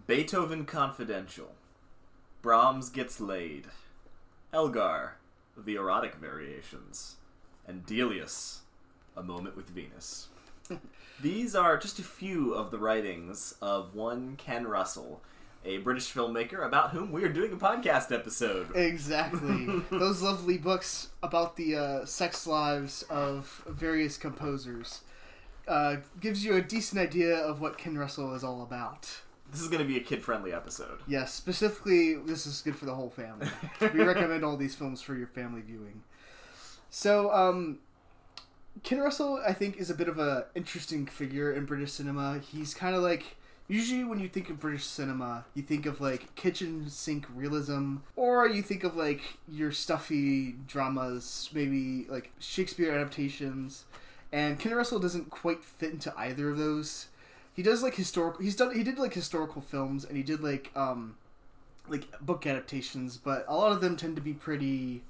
Beethoven Confidential, Brahms Gets Laid, Elgar, The Erotic Variations, and Delius, A Moment with Venus. These are just a few of the writings of one Ken Russell, a British filmmaker about whom we are doing a podcast episode. Exactly. Those lovely books about the sex lives of various composers gives you a decent idea of what Ken Russell is all about. This is going to be a kid-friendly episode. Yes, specifically, this is good for the whole family. We recommend all these films for your family viewing. So, Ken Russell, I think, is a bit of an interesting figure in British cinema. He's kind of like... Usually when you think of British cinema, you think of, like, kitchen sink realism, or you think of, like, your stuffy dramas, maybe, like, Shakespeare adaptations. And Ken Russell doesn't quite fit into either of those. He does, like, historical... He did, like, historical films, and he did, like, book adaptations, but a lot of them tend to be pretty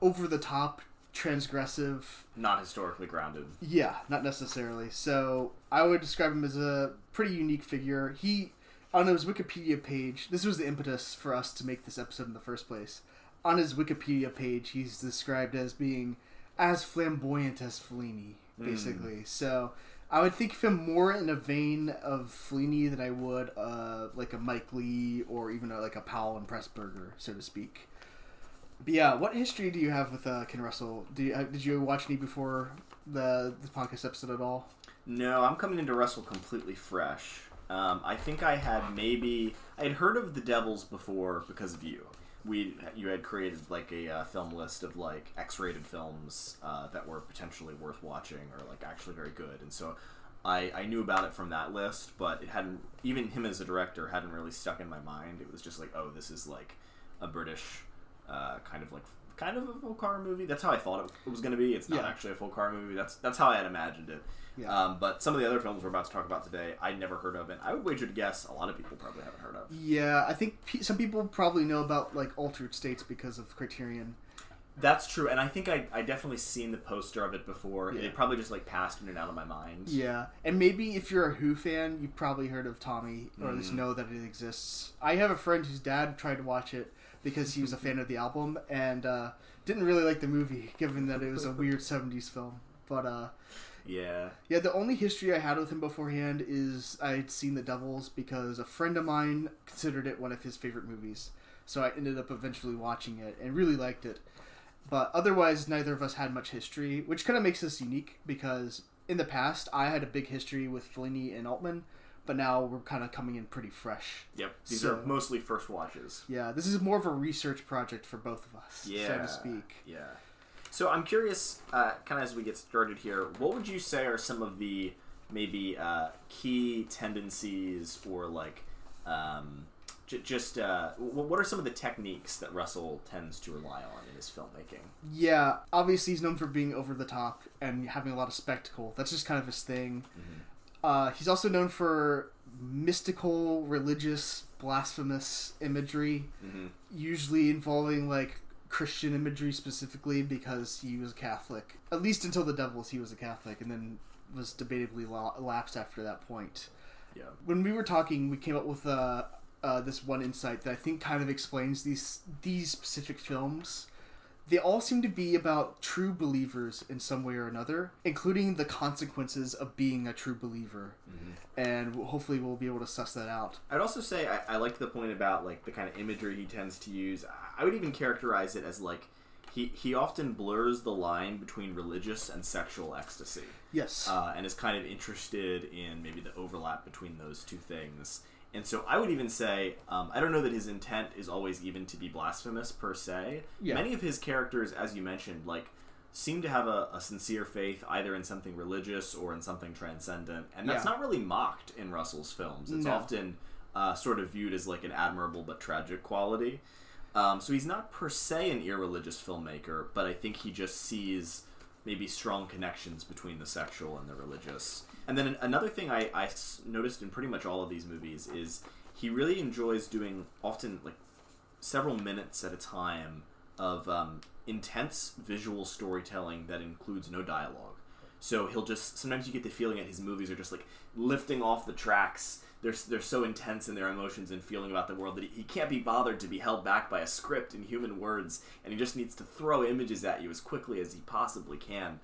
over-the-top, transgressive. Not historically grounded. Yeah, not necessarily. So, I would describe him as a pretty unique figure. He, on his Wikipedia page... This was the impetus for us to make this episode in the first place. On his Wikipedia page, he's described as being as flamboyant as Fellini, basically. So... I would think of him more in a vein of Fellini than I would like a Mike Leigh or even like a Powell and Pressburger, so to speak. But yeah, what history do you have with Ken Russell? Did you watch any before the podcast episode at all? No, I'm coming into Russell completely fresh. I think I had heard of The Devils before because of you. You had created like a film list of like X-rated films that were potentially worth watching or like actually very good, and so I knew about it from that list, but it hadn't, even him as a director hadn't really stuck in my mind. It was just like, oh, this is like a British kind of a full car movie. That's how I thought it was going to be. It's not actually a full car movie. That's how I had imagined it. Yeah. But some of the other films we're about to talk about today, I'd never heard of, and I would wager to guess a lot of people probably haven't heard of. Yeah, I think some people probably know about like Altered States because of Criterion. That's true, and I think I definitely seen the poster of it before. Yeah. It probably just like passed in and out of my mind. Yeah, and maybe if you're a Who fan, you've probably heard of Tommy, or at least know that it exists. I have a friend whose dad tried to watch it because he was a fan of the album, and didn't really like the movie, given that it was a weird 70s film. But yeah, the only history I had with him beforehand is I'd seen The Devils because a friend of mine considered it one of his favorite movies. So I ended up eventually watching it and really liked it. But otherwise, neither of us had much history, which kind of makes us unique because in the past, I had a big history with Fellini and Altman, but now we're kind of coming in pretty fresh. Yep, these are mostly first watches. Yeah, this is more of a research project for both of us, so to speak. Yeah. So I'm curious, kind of as we get started here, what would you say are some of the maybe key tendencies or like what are some of the techniques that Russell tends to rely on in his filmmaking? Yeah, obviously he's known for being over the top and having a lot of spectacle. That's just kind of his thing. Mm-hmm. He's also known for mystical, religious, blasphemous imagery, usually involving like Christian imagery specifically because he was a Catholic. At least until The Devils, he was a Catholic, and then was debatably lapsed after that point. Yeah. When we were talking, we came up with this one insight that I think kind of explains these specific films. They all seem to be about true believers in some way or another, including the consequences of being a true believer. Mm-hmm. And hopefully we'll be able to suss that out. I'd also say I like the point about like the kind of imagery he tends to use. I would even characterize it as like he often blurs the line between religious and sexual ecstasy. Yes. And is kind of interested in maybe the overlap between those two things. And so I would even say, I don't know that his intent is always even to be blasphemous per se. Yeah. Many of his characters, as you mentioned, like seem to have a sincere faith either in something religious or in something transcendent. And that's not really mocked in Russell's films. It's often sort of viewed as like an admirable but tragic quality. So he's not per se an irreligious filmmaker, but I think he just sees maybe strong connections between the sexual and the religious. And then another thing I noticed in pretty much all of these movies is he really enjoys doing often like several minutes at a time of intense visual storytelling that includes no dialogue. So he'll just, sometimes you get the feeling that his movies are just like lifting off the tracks they're so intense in their emotions and feeling about the world that he can't be bothered to be held back by a script and human words, and he just needs to throw images at you as quickly as he possibly can.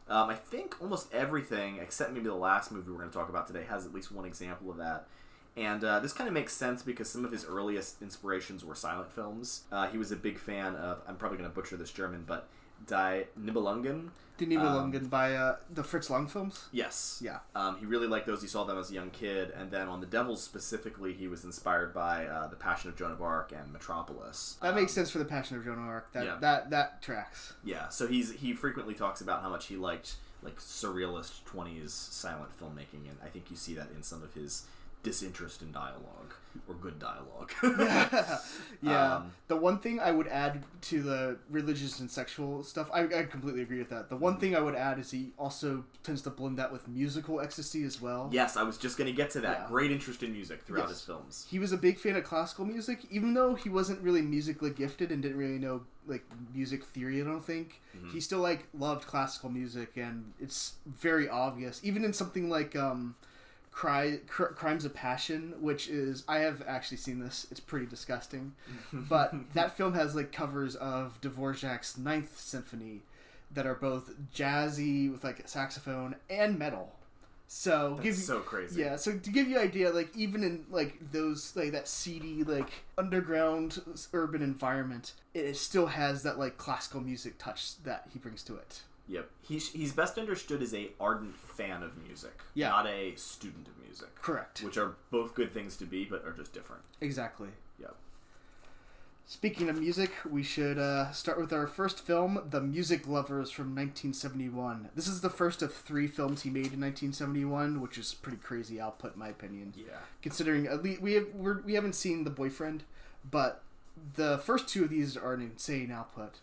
I think almost everything, except maybe the last movie we're going to talk about today, has at least one example of that. And this kind of makes sense because some of his earliest inspirations were silent films. He was a big fan of, I'm probably going to butcher this German, but Die Nibelungen. Die Nibelungen by the Fritz Lang films? Yes. Yeah. He really liked those. He saw them as a young kid. And then on The Devils specifically, he was inspired by The Passion of Joan of Arc and Metropolis. That makes sense for The Passion of Joan of Arc. That tracks. Yeah, so he frequently talks about how much he liked like surrealist 20s silent filmmaking, and I think you see that in some of his disinterest in dialogue, or good dialogue. Yeah. The one thing I would add to the religious and sexual stuff, I completely agree with that. The one thing I would add is he also tends to blend that with musical ecstasy as well. Yes, I was just going to get to that. Yeah. Great interest in music throughout his films. He was a big fan of classical music, even though he wasn't really musically gifted and didn't really know like music theory, I don't think. Mm-hmm. He still like loved classical music, and it's very obvious. Even in something like Crimes of Passion, which is, I have actually seen this, it's pretty disgusting, but that film has like covers of Dvorak's Ninth Symphony that are both jazzy with like saxophone and metal. So that's so crazy. Yeah, so to give you an idea, like even in like those like that seedy like underground urban environment, it still has that like classical music touch that he brings to it. Yep. He's best understood as a ardent fan of music, not a student of music. Correct. Which are both good things to be, but are just different. Exactly. Yep. Speaking of music, we should start with our first film, The Music Lovers from 1971. This is the first of 3 films he made in 1971, which is pretty crazy output in my opinion. Yeah. Considering at least we haven't seen The Boyfriend, but the first 2 of these are an insane output.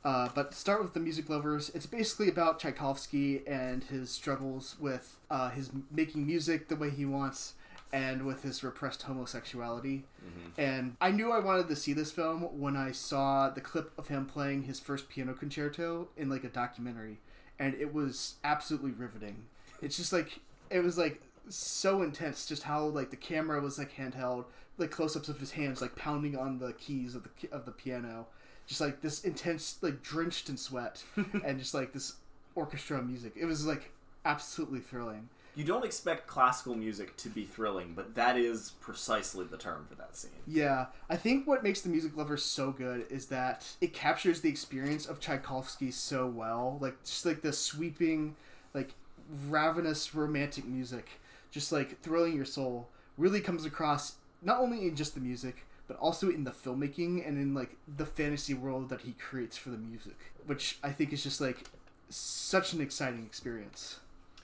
But to start with The Music Lovers, it's basically about Tchaikovsky and his struggles with his making music the way he wants and with his repressed homosexuality. Mm-hmm. And I knew I wanted to see this film when I saw the clip of him playing his first piano concerto in like a documentary, and it was absolutely riveting. It's just like, it was like so intense just how like the camera was like handheld, like close-ups of his hands like pounding on the keys of the piano. Just like this intense, like drenched in sweat, and just like this orchestra music. It was like absolutely thrilling. You don't expect classical music to be thrilling, but that is precisely the term for that scene. Yeah, I think what makes The Music Lovers so good is that it captures the experience of Tchaikovsky so well. Like just like the sweeping, like ravenous romantic music, just like thrilling your soul, really comes across not only in just the music, but also in the filmmaking and in like the fantasy world that he creates for the music, which I think is just like such an exciting experience.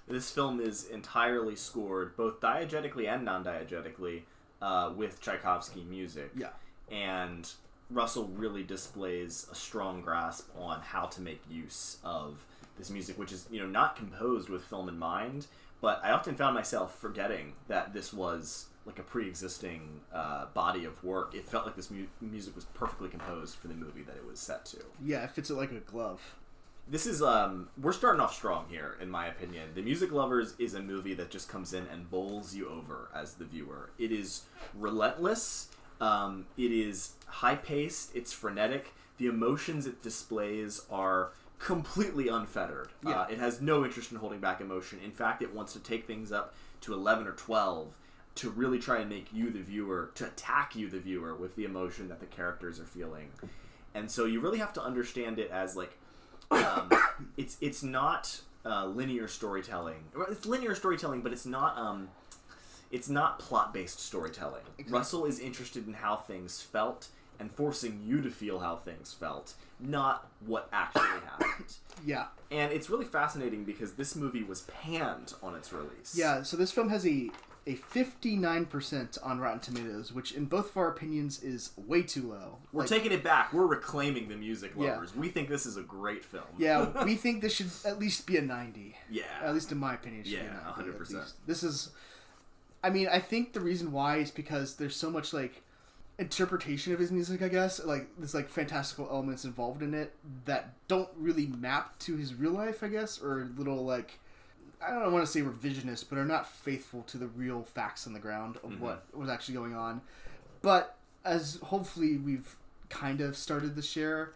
This film is entirely scored, both diegetically and non-diegetically, with Tchaikovsky music. Yeah. And Russell really displays a strong grasp on how to make use of this music, which is, not composed with film in mind, but I often found myself forgetting that this was like a pre-existing body of work. It felt like this music was perfectly composed for the movie that it was set to. Yeah, it fits it like a glove. This is, we're starting off strong here, in my opinion. The Music Lovers is a movie that just comes in and bowls you over as the viewer. It is relentless. It is high-paced. It's frenetic. The emotions it displays are completely unfettered. Yeah. It has no interest in holding back emotion. In fact, it wants to take things up to 11 or 12 to really try and make you, the viewer, to attack you, the viewer, with the emotion that the characters are feeling. And so you really have to understand it as, like, it's not linear storytelling. It's linear storytelling, but it's not plot-based storytelling. Exactly. Russell is interested in how things felt and forcing you to feel how things felt, not what actually happened. Yeah. And it's really fascinating because this movie was panned on its release. Yeah, so this film has a 59% on Rotten Tomatoes, which in both of our opinions is way too low. We're taking it back. We're reclaiming The Music Lovers. Yeah. We think this is a great film. Yeah, we think this should at least be a 90. Yeah. At least in my opinion, it should be a 90. 100%. This is... I mean, I think the reason why is because there's so much, like, interpretation of his music, I guess. Like, there's, like, fantastical elements involved in it that don't really map to his real life, I guess, or little, like... I don't want to say revisionist, but are not faithful to the real facts on the ground of what was actually going on. But as hopefully we've kind of started to share,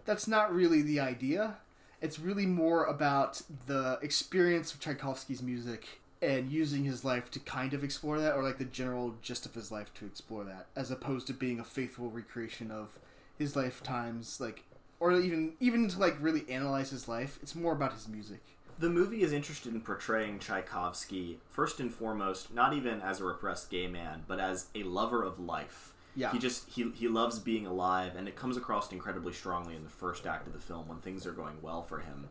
that's not really the idea. It's really more about the experience of Tchaikovsky's music and using his life to kind of explore that, or like the general gist of his life to explore that, as opposed to being a faithful recreation of his lifetimes, like, or even to like really analyze his life. It's more about his music. The movie is interested in portraying Tchaikovsky, first and foremost, not even as a repressed gay man, but as a lover of life. Yeah. He loves being alive, and it comes across incredibly strongly in the first act of the film when things are going well for him.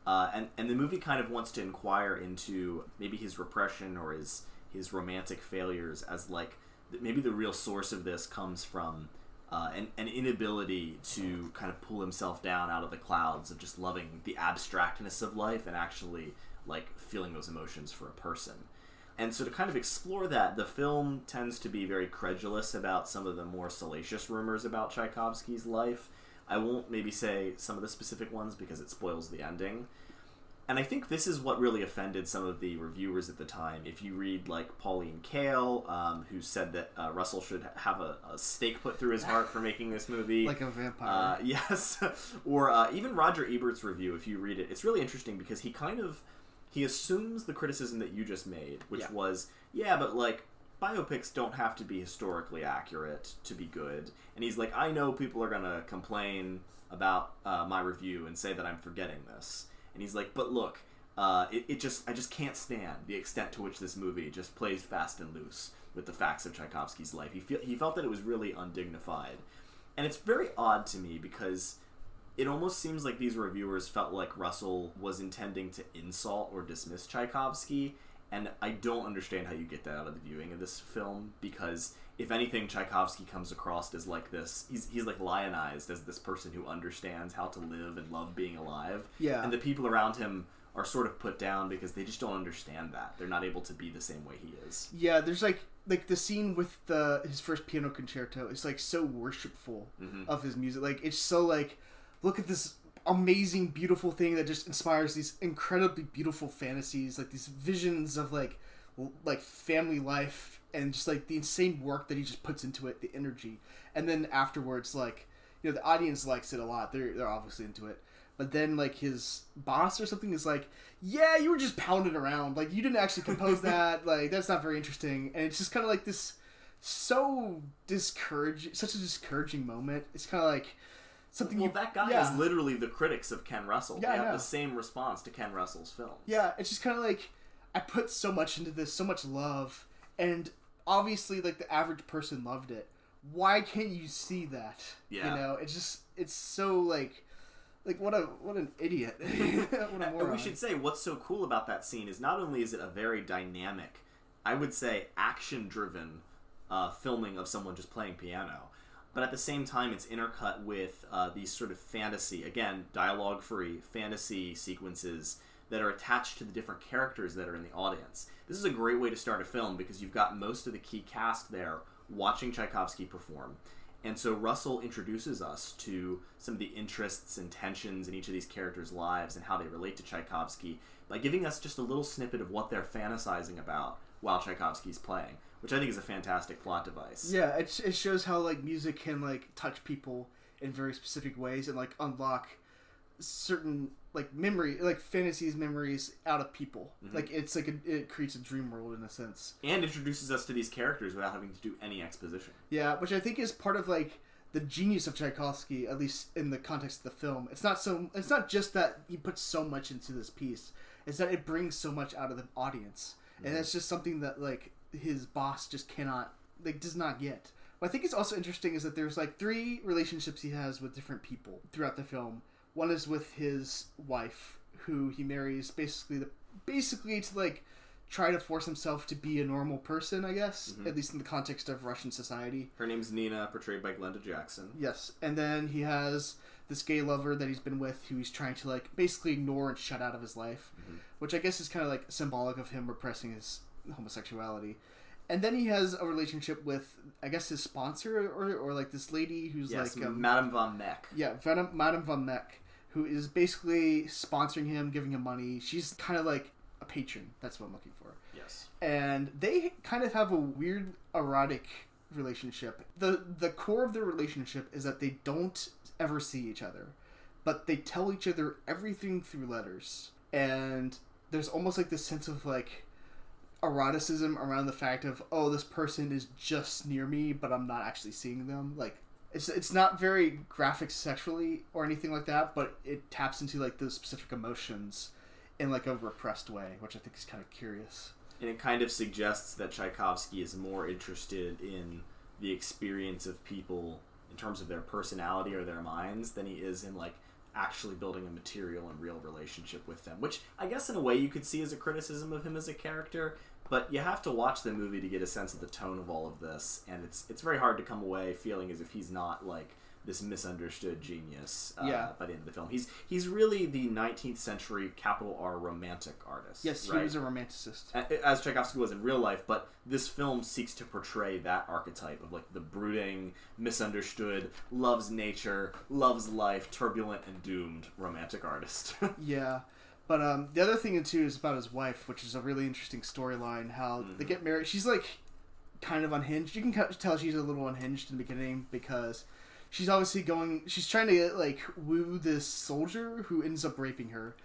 And the movie kind of wants to inquire into maybe his repression or his romantic failures, as like maybe the real source of this comes from an inability to kind of pull himself down out of the clouds of just loving the abstractness of life and actually like feeling those emotions for a person. And so to kind of explore that, the film tends to be very credulous about some of the more salacious rumors about Tchaikovsky's life. I won't maybe say some of the specific ones because it spoils the ending. And I think this is what really offended some of the reviewers at the time. If you read like Pauline Kael, who said that Russell should have a stake put through his heart for making this movie. Like a vampire. Yes. Or even Roger Ebert's review, if you read it. It's really interesting because he assumes the criticism that you just made, which was, but like, biopics don't have to be historically accurate to be good. And he's like, I know people are going to complain about my review and say that I'm forgetting this. And he's like, but look, I just can't stand the extent to which this movie just plays fast and loose with the facts of Tchaikovsky's life. He felt that it was really undignified. And it's very odd to me because it almost seems like these reviewers felt like Russell was intending to insult or dismiss Tchaikovsky, and I don't understand how you get that out of the viewing of this film, because if anything, Tchaikovsky comes across as like this, he's like lionized as this person who understands how to live and love being alive. Yeah. And the people around him are sort of put down because they just don't understand that. They're not able to be the same way he is. Yeah, there's like the scene with his first piano concerto is like so worshipful of his music. Like, it's so like, look at this amazing, beautiful thing that just inspires these incredibly beautiful fantasies, like these visions of like family life and just like the insane work that he just puts into it, the energy. And then afterwards, like, you know, the audience likes it a lot. They're obviously into it. But then like his boss or something is like, yeah, you were just pounding around. Like, you didn't actually compose that. Like, that's not very interesting. And it's just kind of like this such a discouraging moment. It's kind of like, that guy is literally the critics of Ken Russell. Yeah, they have the same response to Ken Russell's films. Yeah, it's just kind of like, I put so much into this, so much love, and obviously, like, the average person loved it. Why can't you see that? Yeah. You know, it's so, like what an idiot. What a moron. We should say what's so cool about that scene is not only is it a very dynamic, I would say action-driven filming of someone just playing piano, but at the same time, it's intercut with these sort of fantasy, again, dialogue-free fantasy sequences that are attached to the different characters that are in the audience. This is a great way to start a film because you've got most of the key cast there watching Tchaikovsky perform. And so Russell introduces us to some of the interests and tensions in each of these characters' lives and how they relate to Tchaikovsky by giving us just a little snippet of what they're fantasizing about while Tchaikovsky's playing, which I think is a fantastic plot device. Yeah, it shows how like music can like touch people in very specific ways and like unlock certain like memories out of people. Like, it's like it creates a dream world in a sense, and introduces us to these characters without having to do any exposition. Yeah, which I think is part of like the genius of Tchaikovsky, at least in the context of the film. It's not just that he puts so much into this piece, it's that it brings so much out of the audience. And that's just something that like his boss just does not get. What I think is also interesting is that there's like 3 relationships he has with different people throughout the film. One is with his wife, who he marries basically to like try to force himself to be a normal person, I guess, at least in the context of Russian society. Her name's Nina, portrayed by Glenda Jackson. Yes, and then he has this gay lover that he's been with, who he's trying to like basically ignore and shut out of his life, which I guess is kind of like symbolic of him repressing his homosexuality. And then he has a relationship with, I guess, his sponsor or like this lady who's like Madame von Meck. Yeah, Madame von Meck, who is basically sponsoring him, giving him money. She's kind of like a patron. That's what I'm looking for. Yes. And they kind of have a weird erotic relationship. The core of their relationship is that they don't ever see each other, but they tell each other everything through letters. And there's almost like this sense of like eroticism around the fact of, oh, this person is just near me, but I'm not actually seeing them. Like, it's not very graphic sexually or anything like that, but it taps into like those specific emotions in like a repressed way, which I think is kind of curious. And it kind of suggests that Tchaikovsky is more interested in the experience of people in terms of their personality or their minds than he is in like actually building a material and real relationship with them, which I guess in a way you could see as a criticism of him as a character, but you have to watch the movie to get a sense of the tone of all of this, and it's very hard to come away feeling as if he's not like this misunderstood genius by the end of the film. He's really the 19th century capital R romantic artist. Yes, right? He was a romanticist. As Tchaikovsky was in real life, but this film seeks to portray that archetype of like the brooding, misunderstood, loves nature, loves life, turbulent and doomed romantic artist. Yeah. But the other thing too is about his wife, which is a really interesting storyline, how they get married. She's like kind of unhinged. You can tell she's a little unhinged in the beginning because she's obviously she's trying to like woo this soldier who ends up raping her,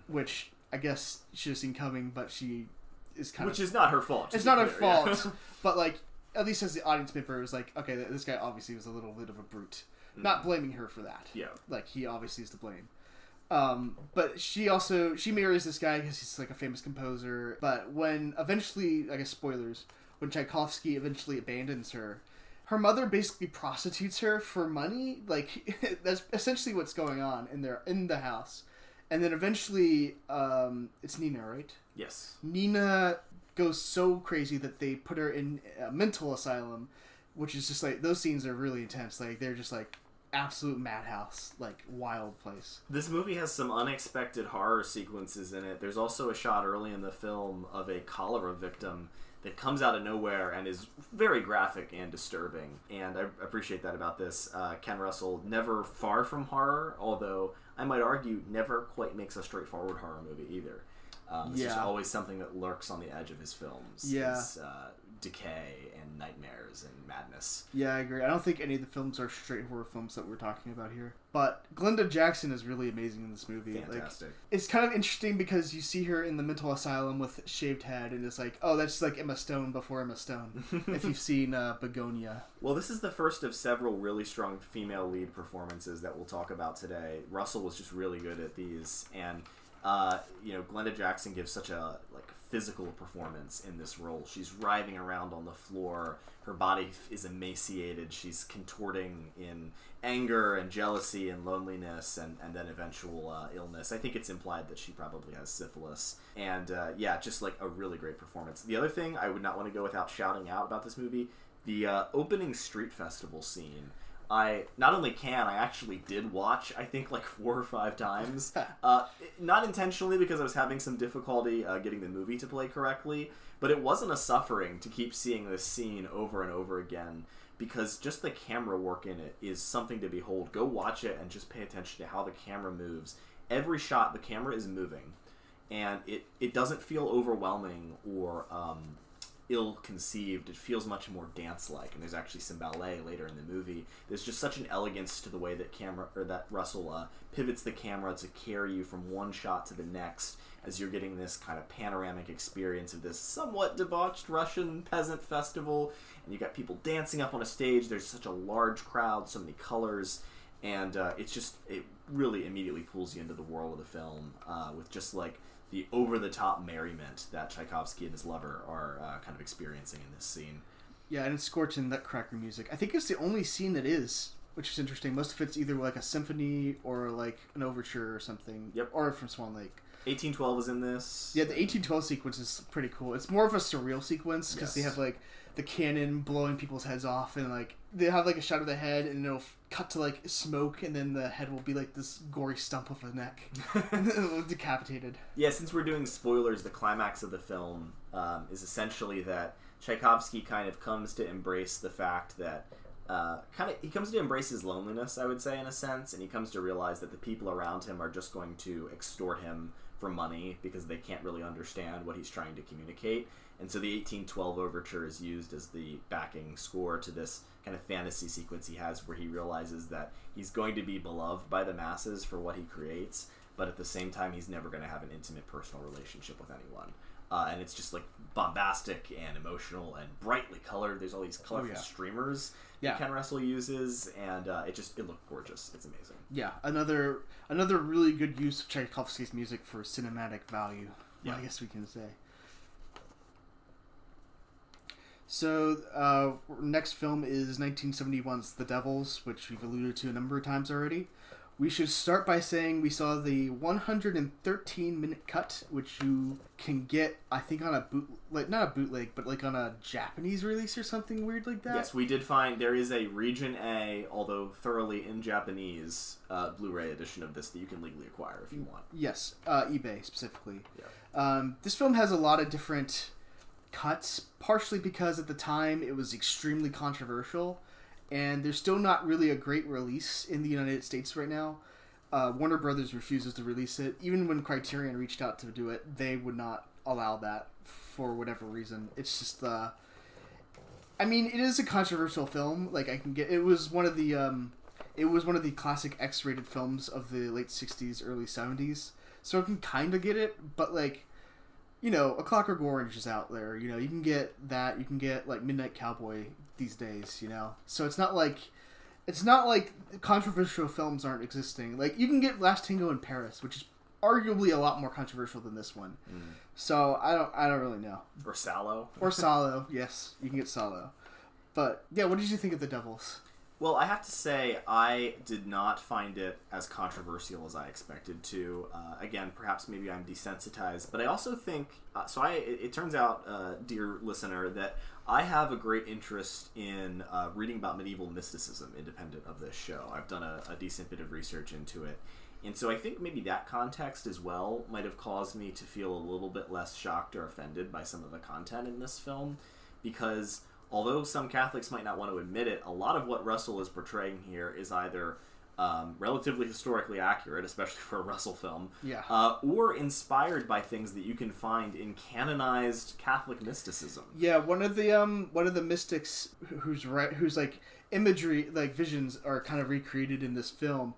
which I guess she has seen coming, but she is which is not her fault. It's not her fault, but like at least as the audience member is like, okay, this guy obviously was a little bit of a brute. Not blaming her for that. Yeah, like he obviously is to blame. But she marries this guy because he's like a famous composer. But when eventually, I guess spoilers, when Tchaikovsky eventually abandons her, her mother basically prostitutes her for money. Like that's essentially what's going on in the house. And then eventually, it's Nina, right? Yes. Nina goes so crazy that they put her in a mental asylum, which is just like, those scenes are really intense. Like they're just like absolute madhouse, like wild place. This movie has some unexpected horror sequences in it. There's also a shot early in the film of a cholera victim that comes out of nowhere and is very graphic and disturbing. And I appreciate that about this. Ken Russell, never far from horror, although I might argue never quite makes a straightforward horror movie either. It's just always something that lurks on the edge of his films. Yeah. His, decay and nightmares and madness. Yeah, I agree. I don't think any of the films are straight horror films that we're talking about here. But Glenda Jackson is really amazing in this movie. Fantastic. Like, it's kind of interesting because you see her in the mental asylum with shaved head, and it's like, oh, that's like Emma Stone before Emma Stone. If you've seen Begonia. Well, this is the first of several really strong female lead performances that we'll talk about today. Russell was just really good at these, and Glenda Jackson gives such a physical performance in this role. She's writhing around on the floor. Her body is emaciated. She's contorting in anger and jealousy and loneliness and then eventual illness. I think it's implied that she probably has syphilis. And just like a really great performance. The other thing I would not want to go without shouting out about this movie, the opening street festival scene. I actually did watch, I think, 4 or 5 times. Not intentionally, because I was having some difficulty getting the movie to play correctly, but it wasn't a suffering to keep seeing this scene over and over again, because just the camera work in it is something to behold. Go watch it and just pay attention to how the camera moves. Every shot, the camera is moving, and it doesn't feel overwhelming or ill-conceived. It feels much more dance-like, and there's actually some ballet later in the movie. There's just such an elegance to the way that Russell pivots the camera to carry you from one shot to the next as you're getting this kind of panoramic experience of this somewhat debauched Russian peasant festival, and you got people dancing up on a stage. There's such a large crowd, so many colors, and it really immediately pulls you into the world of the film with just the over-the-top merriment that Tchaikovsky and his lover are kind of experiencing in this scene. Yeah, and it's scorching nutcracker music. I think it's the only scene that is, which is interesting. Most of it's either a symphony or an overture or something. Yep. Or from Swan Lake. 1812 is in this. Yeah, the 1812 sequence is pretty cool. It's more of a surreal sequence because they have the cannon blowing people's heads off, and they have a shot of the head, and it'll cut to smoke, and then the head will be this gory stump of a neck, and then it'll decapitated. Yeah, since we're doing spoilers, the climax of the film is essentially that Tchaikovsky kind of comes to embrace the fact that he comes to embrace his loneliness, I would say, in a sense, and he comes to realize that the people around him are just going to extort him for money because they can't really understand what he's trying to communicate. And so the 1812 overture is used as the backing score to this kind of fantasy sequence he has where he realizes that he's going to be beloved by the masses for what he creates, but at the same time he's never going to have an intimate personal relationship with anyone. And it's just like bombastic and emotional and brightly colored. There's all these colorful streamers that Ken Russell uses, and it looked gorgeous. It's amazing. Yeah, another really good use of Tchaikovsky's music for cinematic value. Yeah, I guess we can say. So, next film is 1971's The Devils, which we've alluded to a number of times already. We should start by saying we saw the 113-minute cut, which you can get, I think, on not a bootleg, but like on a Japanese release or something weird like that. Yes, we did find there is a Region A, although thoroughly in Japanese, Blu-ray edition of this that you can legally acquire if you want. Yes, eBay specifically. Yeah. This film has a lot of different cuts, partially because at the time it was extremely controversial, and there's still not really a great release in the United States right now. Warner Brothers refuses to release it. Even when Criterion reached out to do it, they would not allow that for whatever reason. It's just I mean, it is a controversial film. Like, it was one of the classic X-rated films of the late 60s, early 70s. So I can kind of get it, but like, you know, A Clockwork Orange is out there. You know, you can get that. You can get like Midnight Cowboy these days. You know, so it's not like controversial films aren't existing. Like, you can get Last Tango in Paris, which is arguably a lot more controversial than this one. So I don't really know. Or Sallow. Yes, you can get Sallow. But yeah, what did you think of The Devils? Well, I have to say, I did not find it as controversial as I expected to. Again, perhaps maybe I'm desensitized, but I also think, it turns out, dear listener, that I have a great interest in reading about medieval mysticism independent of this show. I've done a decent bit of research into it. And so I think maybe that context as well might have caused me to feel a little bit less shocked or offended by some of the content in this film, because although some Catholics might not want to admit it, a lot of what Russell is portraying here is either relatively historically accurate, especially for a Russell film, or inspired by things that you can find in canonized Catholic mysticism. Yeah, one of the mystics whose like imagery, like visions, are kind of recreated in this film,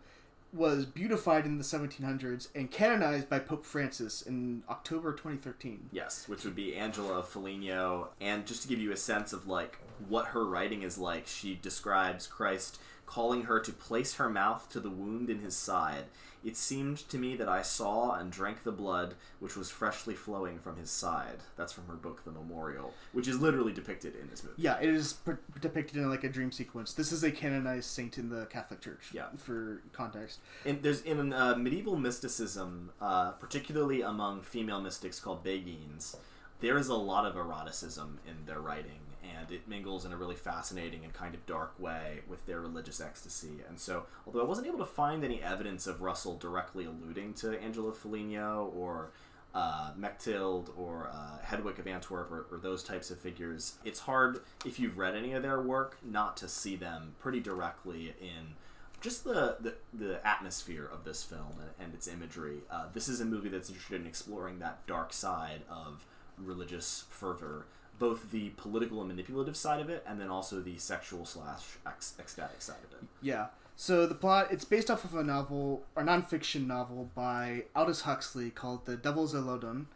was beautified in the 1700s and canonized by Pope Francis in October 2013. Yes, which would be Angela Foligno. And just to give you a sense of like what her writing is like, she describes Christ calling her to place her mouth to the wound in his side. It seemed to me that I saw and drank the blood which was freshly flowing from his side. That's from her book, The Memorial, which is literally depicted in this movie. Yeah, it is depicted in like a dream sequence. This is a canonized saint in the Catholic Church, for context. And there's in medieval mysticism, particularly among female mystics called Beguines, there is a lot of eroticism in their writing, and it mingles in a really fascinating and kind of dark way with their religious ecstasy. And so, although I wasn't able to find any evidence of Russell directly alluding to Angela Foligno or Mechtilde or Hedwig of Antwerp or those types of figures, it's hard, if you've read any of their work, not to see them pretty directly in just the atmosphere of this film and its imagery. This is a movie that's interested in exploring that dark side of religious fervor, both the political and manipulative side of it, and then also the sexual / ecstatic side of it. Yeah. So the plot, it's based off of a novel, or non-fiction novel, by Aldous Huxley called The Devil's Elodon,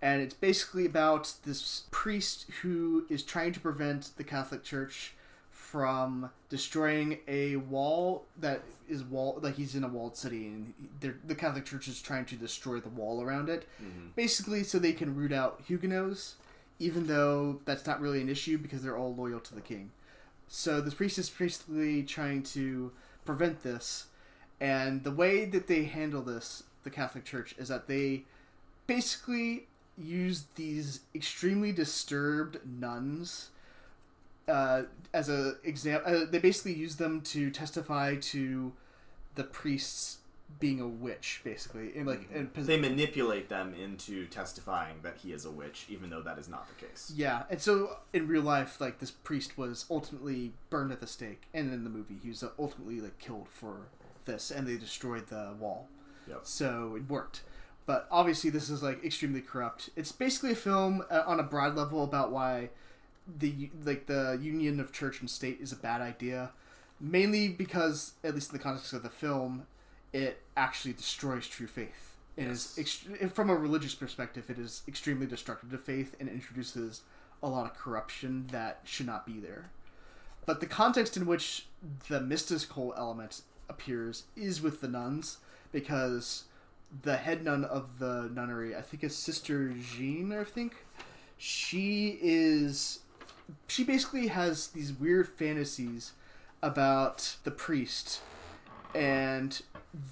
and it's basically about this priest who is trying to prevent the Catholic Church from destroying a wall that is like he's in a walled city, and the Catholic Church is trying to destroy the wall around it, basically so they can root out Huguenots, even though that's not really an issue because they're all loyal to the king. So this priest is basically trying to prevent this, and the way that they handle this, the Catholic Church, is that they basically use these extremely disturbed nuns as a example. They basically use them to testify to the priests being a witch, basically, and they manipulate them into testifying that he is a witch, even though that is not the case. Yeah, and so in real life, like, this priest was ultimately burned at the stake, and in the movie, he was ultimately like killed for this, and they destroyed the wall. Yep. So it worked. But obviously this is like extremely corrupt. It's basically a film on a broad level about why the union of church and state is a bad idea. Mainly because, at least in the context of the film, it actually destroys true faith. It is from a religious perspective, it is extremely destructive to faith and introduces a lot of corruption that should not be there. But the context in which the mystical element appears is with the nuns, because the head nun of the nunnery, I think is Sister Jeanne, she basically has these weird fantasies about the priest, and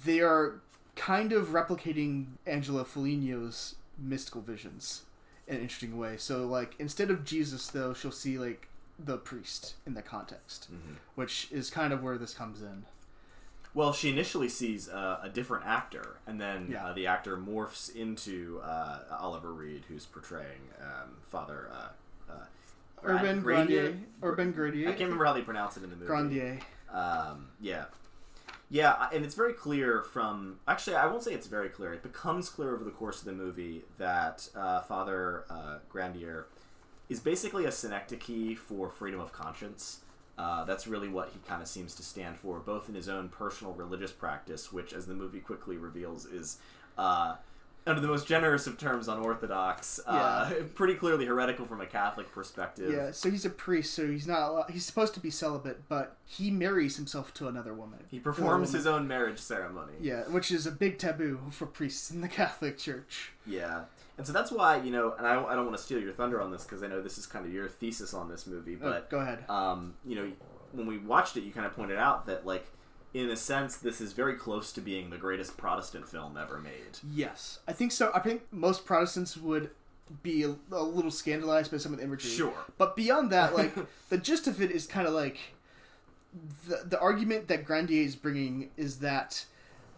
they are kind of replicating Angela Foligno's mystical visions in an interesting way. So, like, instead of Jesus, though, she'll see, like, the priest in the context, which is kind of where this comes in. Well, she initially sees a different actor, and then the actor morphs into Oliver Reed, who's portraying Father Urban Grandier. I can't remember how they pronounce it in the movie. Grandier. Yeah, and it's very clear from... Actually, I won't say it's very clear. It becomes clear over the course of the movie that Father Grandier is basically a synecdoche for freedom of conscience. That's really what he kind of seems to stand for, both in his own personal religious practice, which, as the movie quickly reveals, is, under the most generous of terms, unorthodox, pretty clearly heretical from a Catholic perspective. Yeah, so he's a priest, so he's supposed to be celibate, but he marries himself to another woman. He performs his own marriage ceremony. Yeah, which is a big taboo for priests in the Catholic Church. Yeah. And so that's why, and I don't want to steal your thunder on this, because I know this is kind of your thesis on this movie, but... go ahead. When we watched it, you kind of pointed out that, like, in a sense, this is very close to being the greatest Protestant film ever made. Yes. I think so. I think most Protestants would be a little scandalized by some of the imagery. Sure. But beyond that, like, the gist of it is kind of like... The argument that Grandier is bringing is that,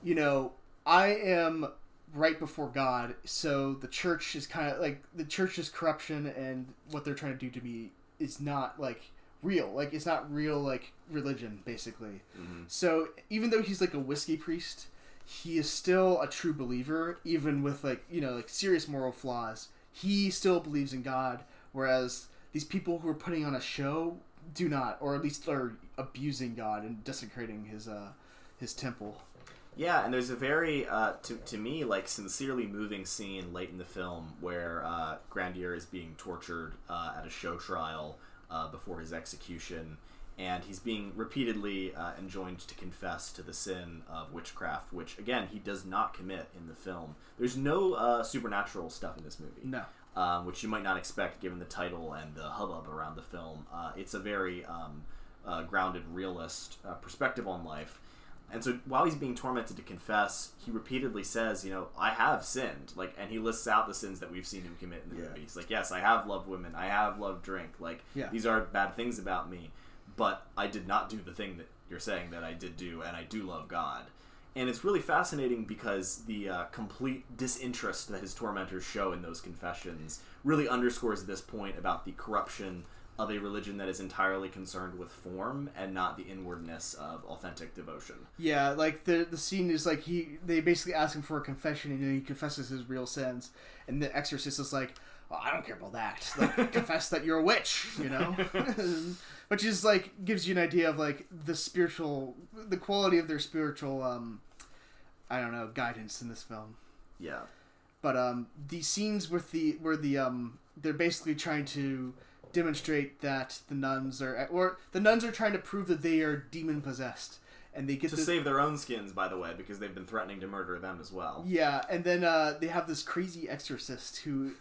I am... right before God, so the church is kind of like the church's corruption, and what they're trying to do to me is not like real. Like, it's not real, like, religion, basically. So even though he's like a whiskey priest, he is still a true believer, even with like serious moral flaws. He still believes in God, whereas these people who are putting on a show do not, or at least are abusing God and desecrating his temple. Yeah, and there's a very, to me, like, sincerely moving scene late in the film where Grandier is being tortured at a show trial before his execution, and he's being repeatedly enjoined to confess to the sin of witchcraft, which, again, he does not commit in the film. There's no supernatural stuff in this movie. No. Which you might not expect given the title and the hubbub around the film. It's a very grounded, realist perspective on life. And so while he's being tormented to confess, he repeatedly says, I have sinned. Like, and he lists out the sins that we've seen him commit in the movie. He's like, yes, I have loved women. I have loved drink. Like, these are bad things about me. But I did not do the thing that you're saying that I did do, and I do love God. And it's really fascinating because the complete disinterest that his tormentors show in those confessions really underscores this point about the corruption of a religion that is entirely concerned with form and not the inwardness of authentic devotion. Yeah, like the scene is like they basically ask him for a confession, and he confesses his real sins, and the exorcist is like, oh, I don't care about that. Like, confess that you're a witch, which is like gives you an idea of like the quality of their spiritual guidance in this film. Yeah. But these scenes where they're basically trying to demonstrate that the nuns are trying to prove that they are demon possessed, and they get to save their own skins, by the way, because they've been threatening to murder them as well. Yeah, and then they have this crazy exorcist who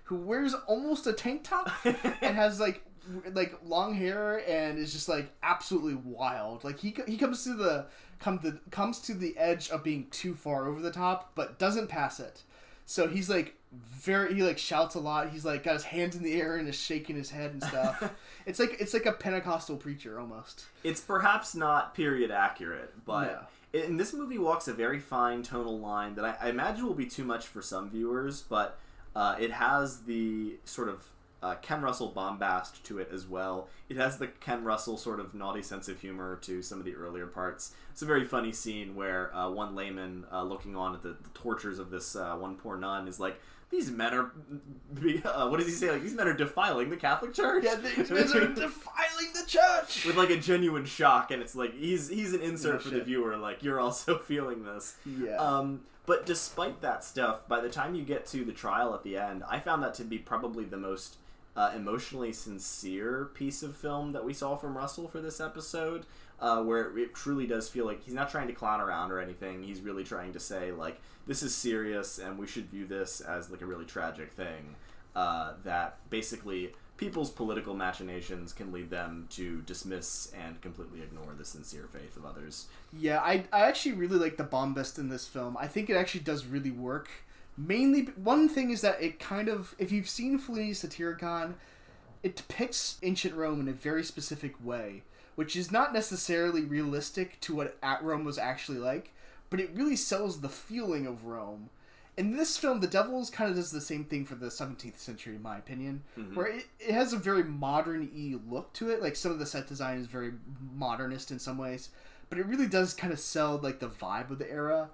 wears almost a tank top and has like long hair and is just like absolutely wild. Like he comes to the edge of being too far over the top, but doesn't pass it. So he's like he shouts a lot. He's like got his hands in the air and is shaking his head and stuff. It's like a Pentecostal preacher almost. It's perhaps not period accurate, but in this movie walks a very fine tonal line that I imagine will be too much for some viewers, but it has the sort of Ken Russell bombast to it as well. It has the Ken Russell sort of naughty sense of humor to some of the earlier parts. It's a very funny scene where one layman looking on at the tortures of this one poor nun is like, these men are, what does he say? Like, these men are defiling the Catholic Church. Yeah, these men are defiling the church. With like a genuine shock, and it's like he's an insert for the viewer. Like, you're also feeling this. Yeah. But despite that stuff, by the time you get to the trial at the end, I found that to be probably the most emotionally sincere piece of film that we saw from Russell for this episode. Where it truly does feel like he's not trying to clown around or anything. He's really trying to say, like, this is serious and we should view this as, like, a really tragic thing. That basically people's political machinations can lead them to dismiss and completely ignore the sincere faith of others. Yeah, I actually really like the bombast in this film. I think it actually does really work. Mainly, one thing is that it kind of, if you've seen Fellini's Satyricon, it depicts ancient Rome in a very specific way, which is not necessarily realistic to what Rome was actually like, but it really sells the feeling of Rome. In this film, The Devils kind of does the same thing for the 17th century, in my opinion, where it has a very modern-y look to it. Like, some of the set design is very modernist in some ways, but it really does kind of sell, like, the vibe of the era.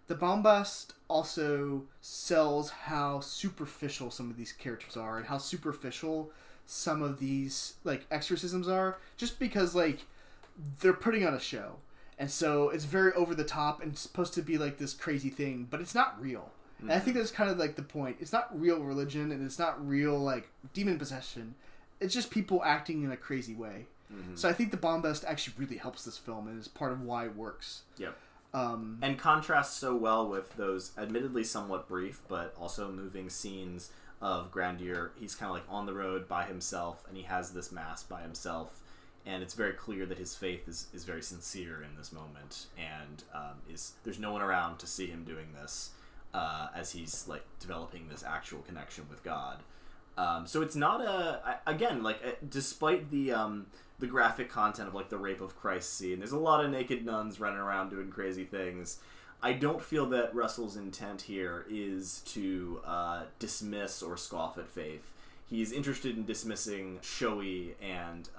The bombast also sells how superficial some of these characters are and how superficial some of these, like, exorcisms are, just because, like, they're putting on a show. And so it's very over the top and it's supposed to be, like, this crazy thing, but it's not real. And I think that's kind of, like, the point. It's not real religion and it's not real, like, demon possession. It's just people acting in a crazy way. So I think the bombast actually really helps this film and is part of why it works. Yep. And contrasts so well with those admittedly somewhat brief but also moving scenes of grandeur. He's kind of like on the road by himself, and he has this mass by himself, and it's very clear that his faith is very sincere in this moment, and there's no one around to see him doing this as he's like developing this actual connection with God. So it's not despite the graphic content of like the rape of Christ scene, there's a lot of naked nuns running around doing crazy things. I don't feel that Russell's intent here is to dismiss or scoff at faith. He's interested in dismissing showy and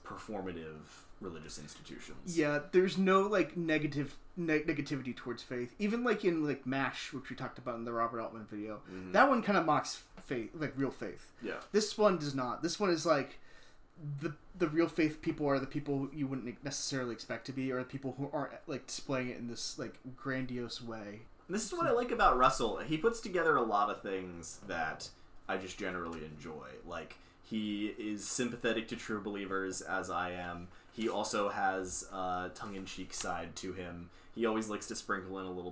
performative religious institutions. Yeah, there's no like negativity towards faith. Even like in like MASH, which we talked about in the Robert Altman video, that one kind of mocks faith, like real faith. Yeah. This one does not. This one is like the real faith people are the people you wouldn't necessarily expect to be, or the people who aren't like displaying it in this like grandiose way. This is what I like about Russell. He puts together a lot of things that I just generally enjoy. Like, he is sympathetic to true believers, as I am. He also has a tongue-in-cheek side to him. He always likes to sprinkle in a little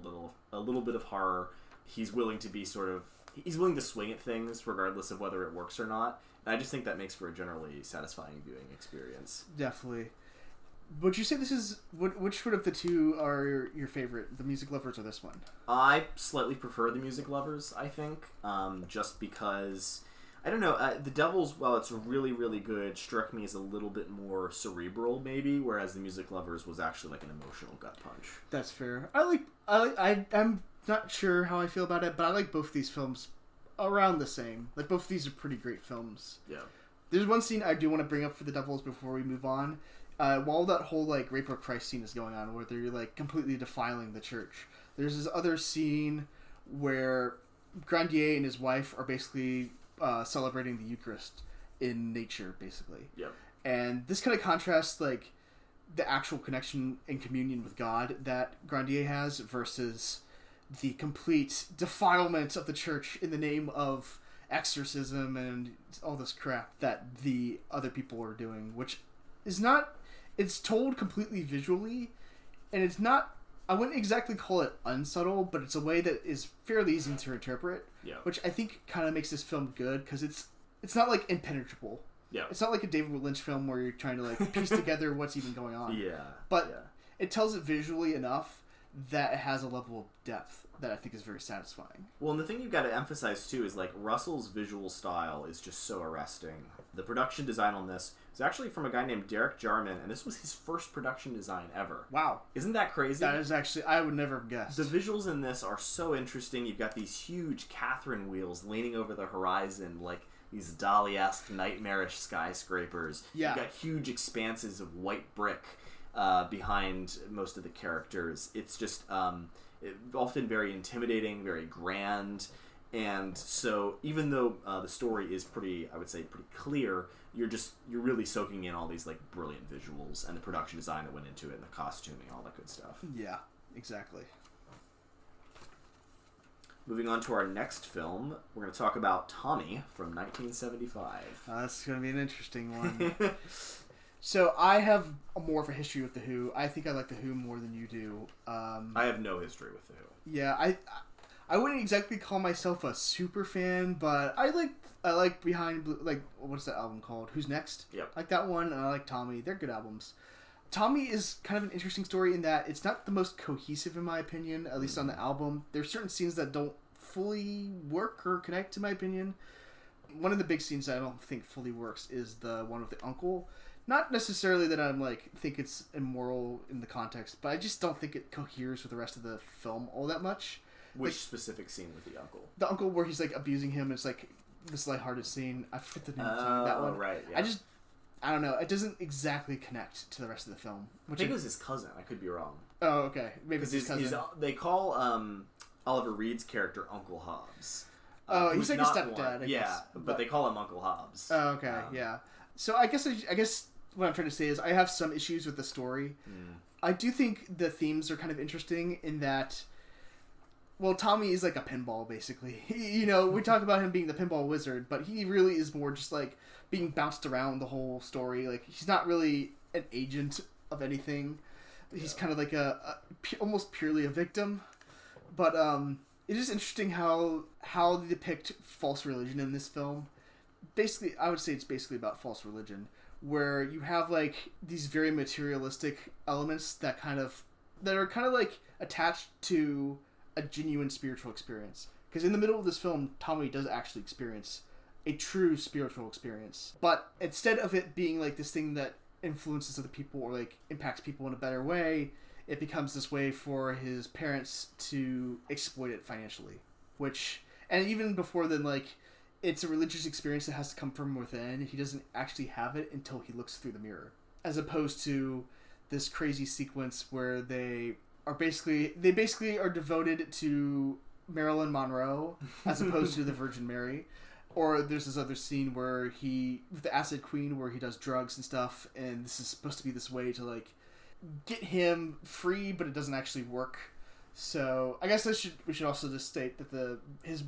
bit of horror. He's willing to swing at things regardless of whether it works or not. And I just think that makes for a generally satisfying viewing experience. Definitely. Would you say this is which one of the two are your favorite, the Music Lovers or this one? I slightly prefer the Music Lovers, I think, just because I don't know. The Devils, while it's really, really good, struck me as a little bit more cerebral, maybe, whereas the Music Lovers was actually like an emotional gut punch. That's fair. I'm not sure how I feel about it, but I like both these films around the same. Like, both of these are pretty great films. Yeah. There's one scene I do want to bring up for the Devils before we move on. While that whole like rape of Christ scene is going on, where they're like completely defiling the church, there's this other scene where Grandier and his wife are basically celebrating the Eucharist in nature, basically. Yep. And this kind of contrasts like the actual connection and communion with God that Grandier has versus the complete defilement of the church in the name of exorcism and all this crap that the other people are doing, which is not, it's told completely visually, and it's not, I wouldn't exactly call it unsubtle, but it's a way that is fairly easy to interpret, which I think kind of makes this film good, because it's not like impenetrable. Yeah. It's not like a David Lynch film where you're trying to like piece together what's even going on. Yeah. But it tells it visually enough that it has a level of depth that I think is very satisfying. Well, and the thing you've got to emphasize, too, is, like, Russell's visual style is just so arresting. The production design on this is actually from a guy named Derek Jarman, and this was his first production design ever. Wow. Isn't that crazy? That is actually, I would never have guessed. The visuals in this are so interesting. You've got these huge Catherine wheels leaning over the horizon, like, these Dali-esque, nightmarish skyscrapers. Yeah. You've got huge expanses of white brick behind most of the characters. It's just often very intimidating, very grand. And so even though the story is pretty clear, you're really soaking in all these like brilliant visuals and the production design that went into it and the costuming, all that good stuff. Yeah, exactly. Moving on to our next film, we're going to talk about Tommy from 1975. That's going to be an interesting one. So I have more of a history with The Who. I think I like The Who more than you do. I have no history with The Who. Yeah, I wouldn't exactly call myself a super fan, but I like Behind Blue, like, what's that album called? Who's Next? Yep. I like that one, and I like Tommy. They're good albums. Tommy is kind of an interesting story in that it's not the most cohesive in my opinion, at least on the album. There's certain scenes that don't fully work or connect, in my opinion. One of the big scenes that I don't think fully works is the one with the uncle. Not necessarily that I'm like think it's immoral in the context, but I just don't think it coheres with the rest of the film all that much. Which like, specific scene with the uncle? The uncle where he's like abusing him. It's like this lighthearted scene. I forget the name of the song, that one. Right. Yeah. I don't know. It doesn't exactly connect to the rest of the film. I think it was his cousin. I could be wrong. Oh, okay. Maybe it's his cousin. They call Oliver Reed's character Uncle Hobbs. He's like a stepdad. I guess. But they call him Uncle Hobbs. Oh, okay. Yeah. So I guess what I'm trying to say is I have some issues with the story. I do think the themes are kind of interesting in that. Well, Tommy is like a pinball, basically. We talk about him being the pinball wizard, but he really is more just like being bounced around the whole story. Like, he's not really an agent of anything. He's kind of like almost purely a victim. But it is interesting how they depict false religion in this film. Basically, I would say it's basically about false religion, where you have like these very materialistic elements that are kind of like attached to a genuine spiritual experience. Because in the middle of this film, Tommy does actually experience a true spiritual experience. But instead of it being like this thing that influences other people or like impacts people in a better way, it becomes this way for his parents to exploit it financially. And even before then, like, it's a religious experience that has to come from within. He doesn't actually have it until he looks through the mirror. As opposed to this crazy sequence where they basically are devoted to Marilyn Monroe as opposed to the Virgin Mary. Or there's this other scene where with the Acid Queen, where he does drugs and stuff, and this is supposed to be this way to like get him free, but it doesn't actually work. So I guess we should also just state that his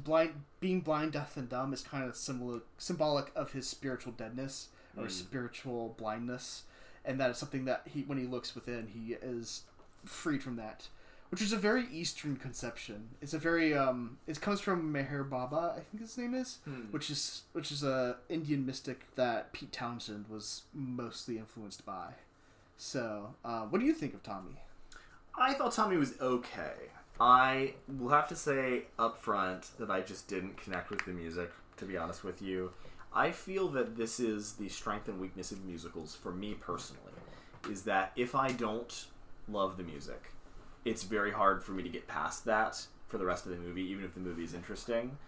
being blind, deaf, and dumb is kind of symbolic of his spiritual deadness or spiritual blindness, and that is something that when he looks within, he is freed from that, which is a very Eastern conception. It's a very it comes from Meher Baba, I think his name is, which is a Indian mystic that Pete Townsend was mostly influenced by. So, what do you think of Tommy? I thought Tommy was okay. I will have to say up front that I just didn't connect with the music, to be honest with you. I feel that this is the strength and weakness of musicals for me personally, is that if I don't love the music, it's very hard for me to get past that for the rest of the movie, even if the movie is interesting.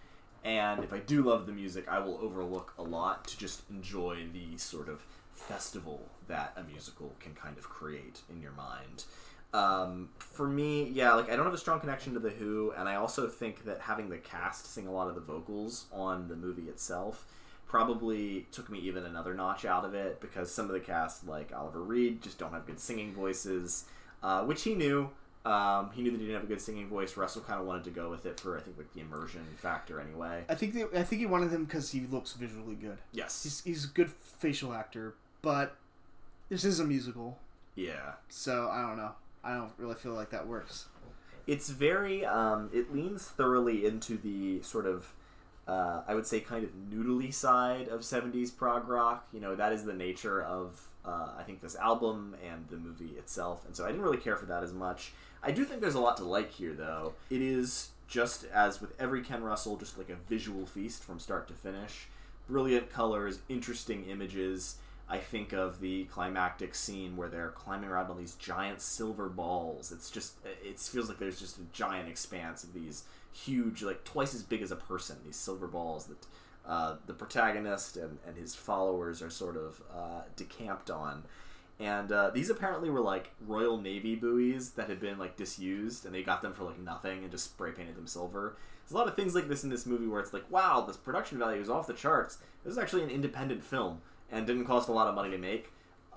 And if I do love the music, I will overlook a lot to just enjoy the sort of festival that a musical can kind of create in your mind. For me, yeah, like I don't have a strong connection to The Who, and I also think that having the cast sing a lot of the vocals on the movie itself probably took me even another notch out of it, because some of the cast, like Oliver Reed, just don't have good singing voices, which he knew. He knew that he didn't have a good singing voice. Russell kind of wanted to go with it for, I think, like the immersion factor anyway. I think he wanted him because he looks visually good. Yes. He's a good facial actor, but this is a musical. Yeah. So, I don't know. I don't really feel like that works. It's very, it leans thoroughly into the sort of, I would say kind of noodly side of 70s prog rock. That is the nature of, I think, this album and the movie itself. And so I didn't really care for that as much. I do think there's a lot to like here, though. It is, just as with every Ken Russell, just like a visual feast from start to finish. Brilliant colors, interesting images. I think of the climactic scene where they're climbing around on these giant silver balls. It feels like there's just a giant expanse of these huge, like twice as big as a person, these silver balls that the protagonist and his followers are sort of decamped on. And these apparently were like Royal Navy buoys that had been like disused, and they got them for like nothing and just spray painted them silver. There's a lot of things like this in this movie where it's like, wow, this production value is off the charts. This is actually an independent film and didn't cost a lot of money to make.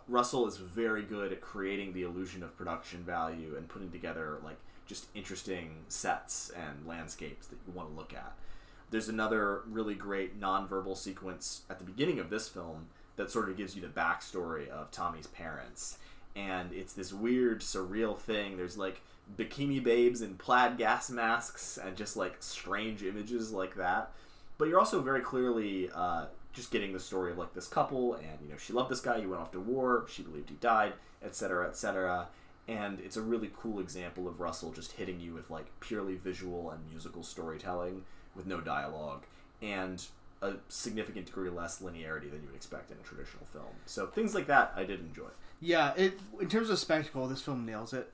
Russell is very good at creating the illusion of production value and putting together like just interesting sets and landscapes that you want to look at. There's another really great nonverbal sequence at the beginning of this film that sort of gives you the backstory of Tommy's parents. And it's this weird, surreal thing. There's like bikini babes in plaid gas masks and just like strange images like that. But you're also very clearly just getting the story of like this couple, and you know, she loved this guy, he went off to war, she believed he died, etc., etc. And it's a really cool example of Russell just hitting you with like purely visual and musical storytelling with no dialogue and a significant degree less linearity than you would expect in a traditional film. So things like that I did enjoy. Yeah, in terms of spectacle, this film nails it.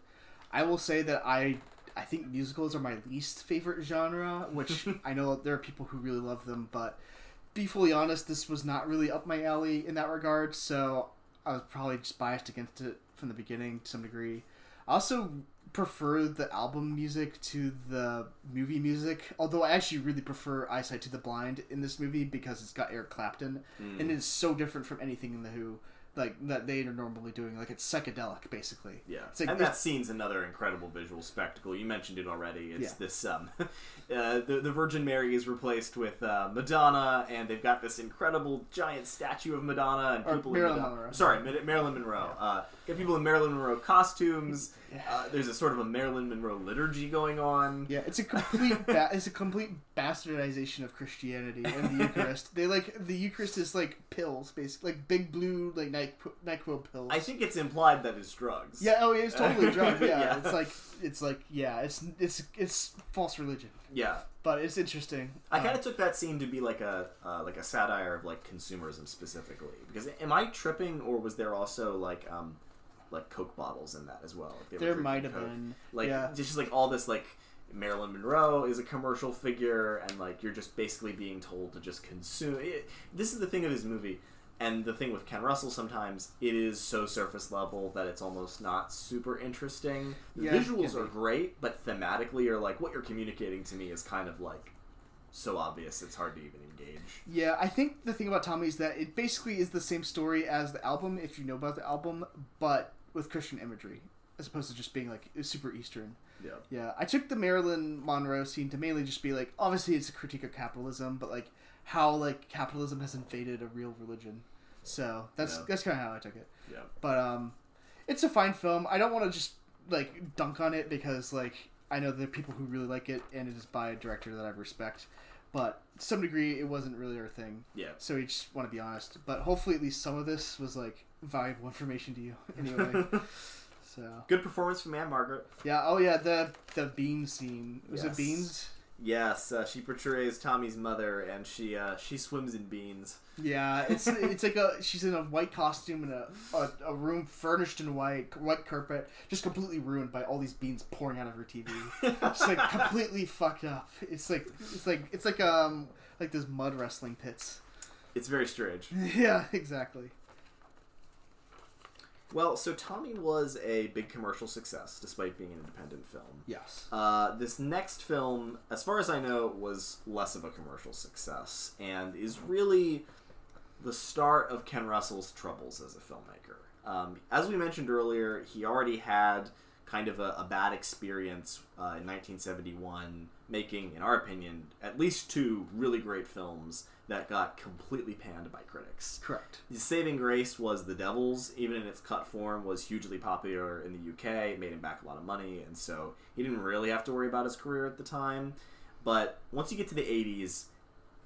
I will say that I think musicals are my least favorite genre, which I know there are people who really love them, but be fully honest, this was not really up my alley in that regard, so I was probably just biased against it from the beginning to some degree. I also prefer the album music to the movie music, although I actually really prefer Eyesight to the Blind in this movie because it's got Eric Clapton, and it's so different from anything in The Who like that they are normally doing. Like, it's psychedelic, basically. Yeah, it's like, and that scene's another incredible visual spectacle. You mentioned it already. It's this the Virgin Mary is replaced with Madonna, and they've got this incredible giant statue of Madonna and people Marilyn in Monroe. Sorry, Marilyn Monroe. Got people in Marilyn Monroe costumes. There's a sort of a Marilyn Monroe liturgy going on. Yeah, it's a complete bastardization of Christianity and the Eucharist. The Eucharist is like pills, basically, like big blue like NyQuil pills. I think it's implied that it's drugs. Yeah, oh, it's totally drugs. Yeah, it's false religion. Yeah, but it's interesting. I kind of took that scene to be like a satire of like consumerism specifically. Because am I tripping, or was there also like Coke bottles in that as well? Like there might have been. Like just like all this like Marilyn Monroe is a commercial figure, and like you're just basically being told to just consume. This is the thing of this movie. And the thing with Ken Russell, sometimes it is so surface level that it's almost not super interesting. The visuals are great, but thematically, or like what you're communicating to me is kind of like so obvious it's hard to even engage. Yeah, I think the thing about Tommy is that it basically is the same story as the album, if you know about the album, but with Christian imagery, as opposed to just being like super Eastern. Yeah. Yeah, I took the Marilyn Monroe scene to mainly just be like, obviously it's a critique of capitalism, but like how like capitalism has invaded a real religion. So that's kind of how I took it. Yeah. But it's a fine film. I don't want to just like dunk on it because like I know there are people who really like it, and it is by a director that I respect. But to some degree, it wasn't really our thing. Yeah. So we just want to be honest. But hopefully, at least some of this was like valuable information to you. Anyway. So good performance from Anne Margaret. Yeah. Oh yeah. The bean scene. Was it beans? Yes. She portrays Tommy's mother, and she swims in beans. Yeah. It's like she's in a white costume in a room furnished in white carpet, just completely ruined by all these beans pouring out of her TV. Just like completely fucked up. It's like those mud wrestling pits. It's very strange. Yeah. Exactly. Well, so Tommy was a big commercial success, despite being an independent film. Yes. This next film, as far as I know, was less of a commercial success, and is really the start of Ken Russell's troubles as a filmmaker. As we mentioned earlier, he already had kind of a bad experience in 1971, making, in our opinion, at least two really great films that got completely panned by critics. Correct. His saving grace was The Devils, even in its cut form, was hugely popular in the UK. It made him back a lot of money, and so he didn't really have to worry about his career at the time. But once you get to the 80s,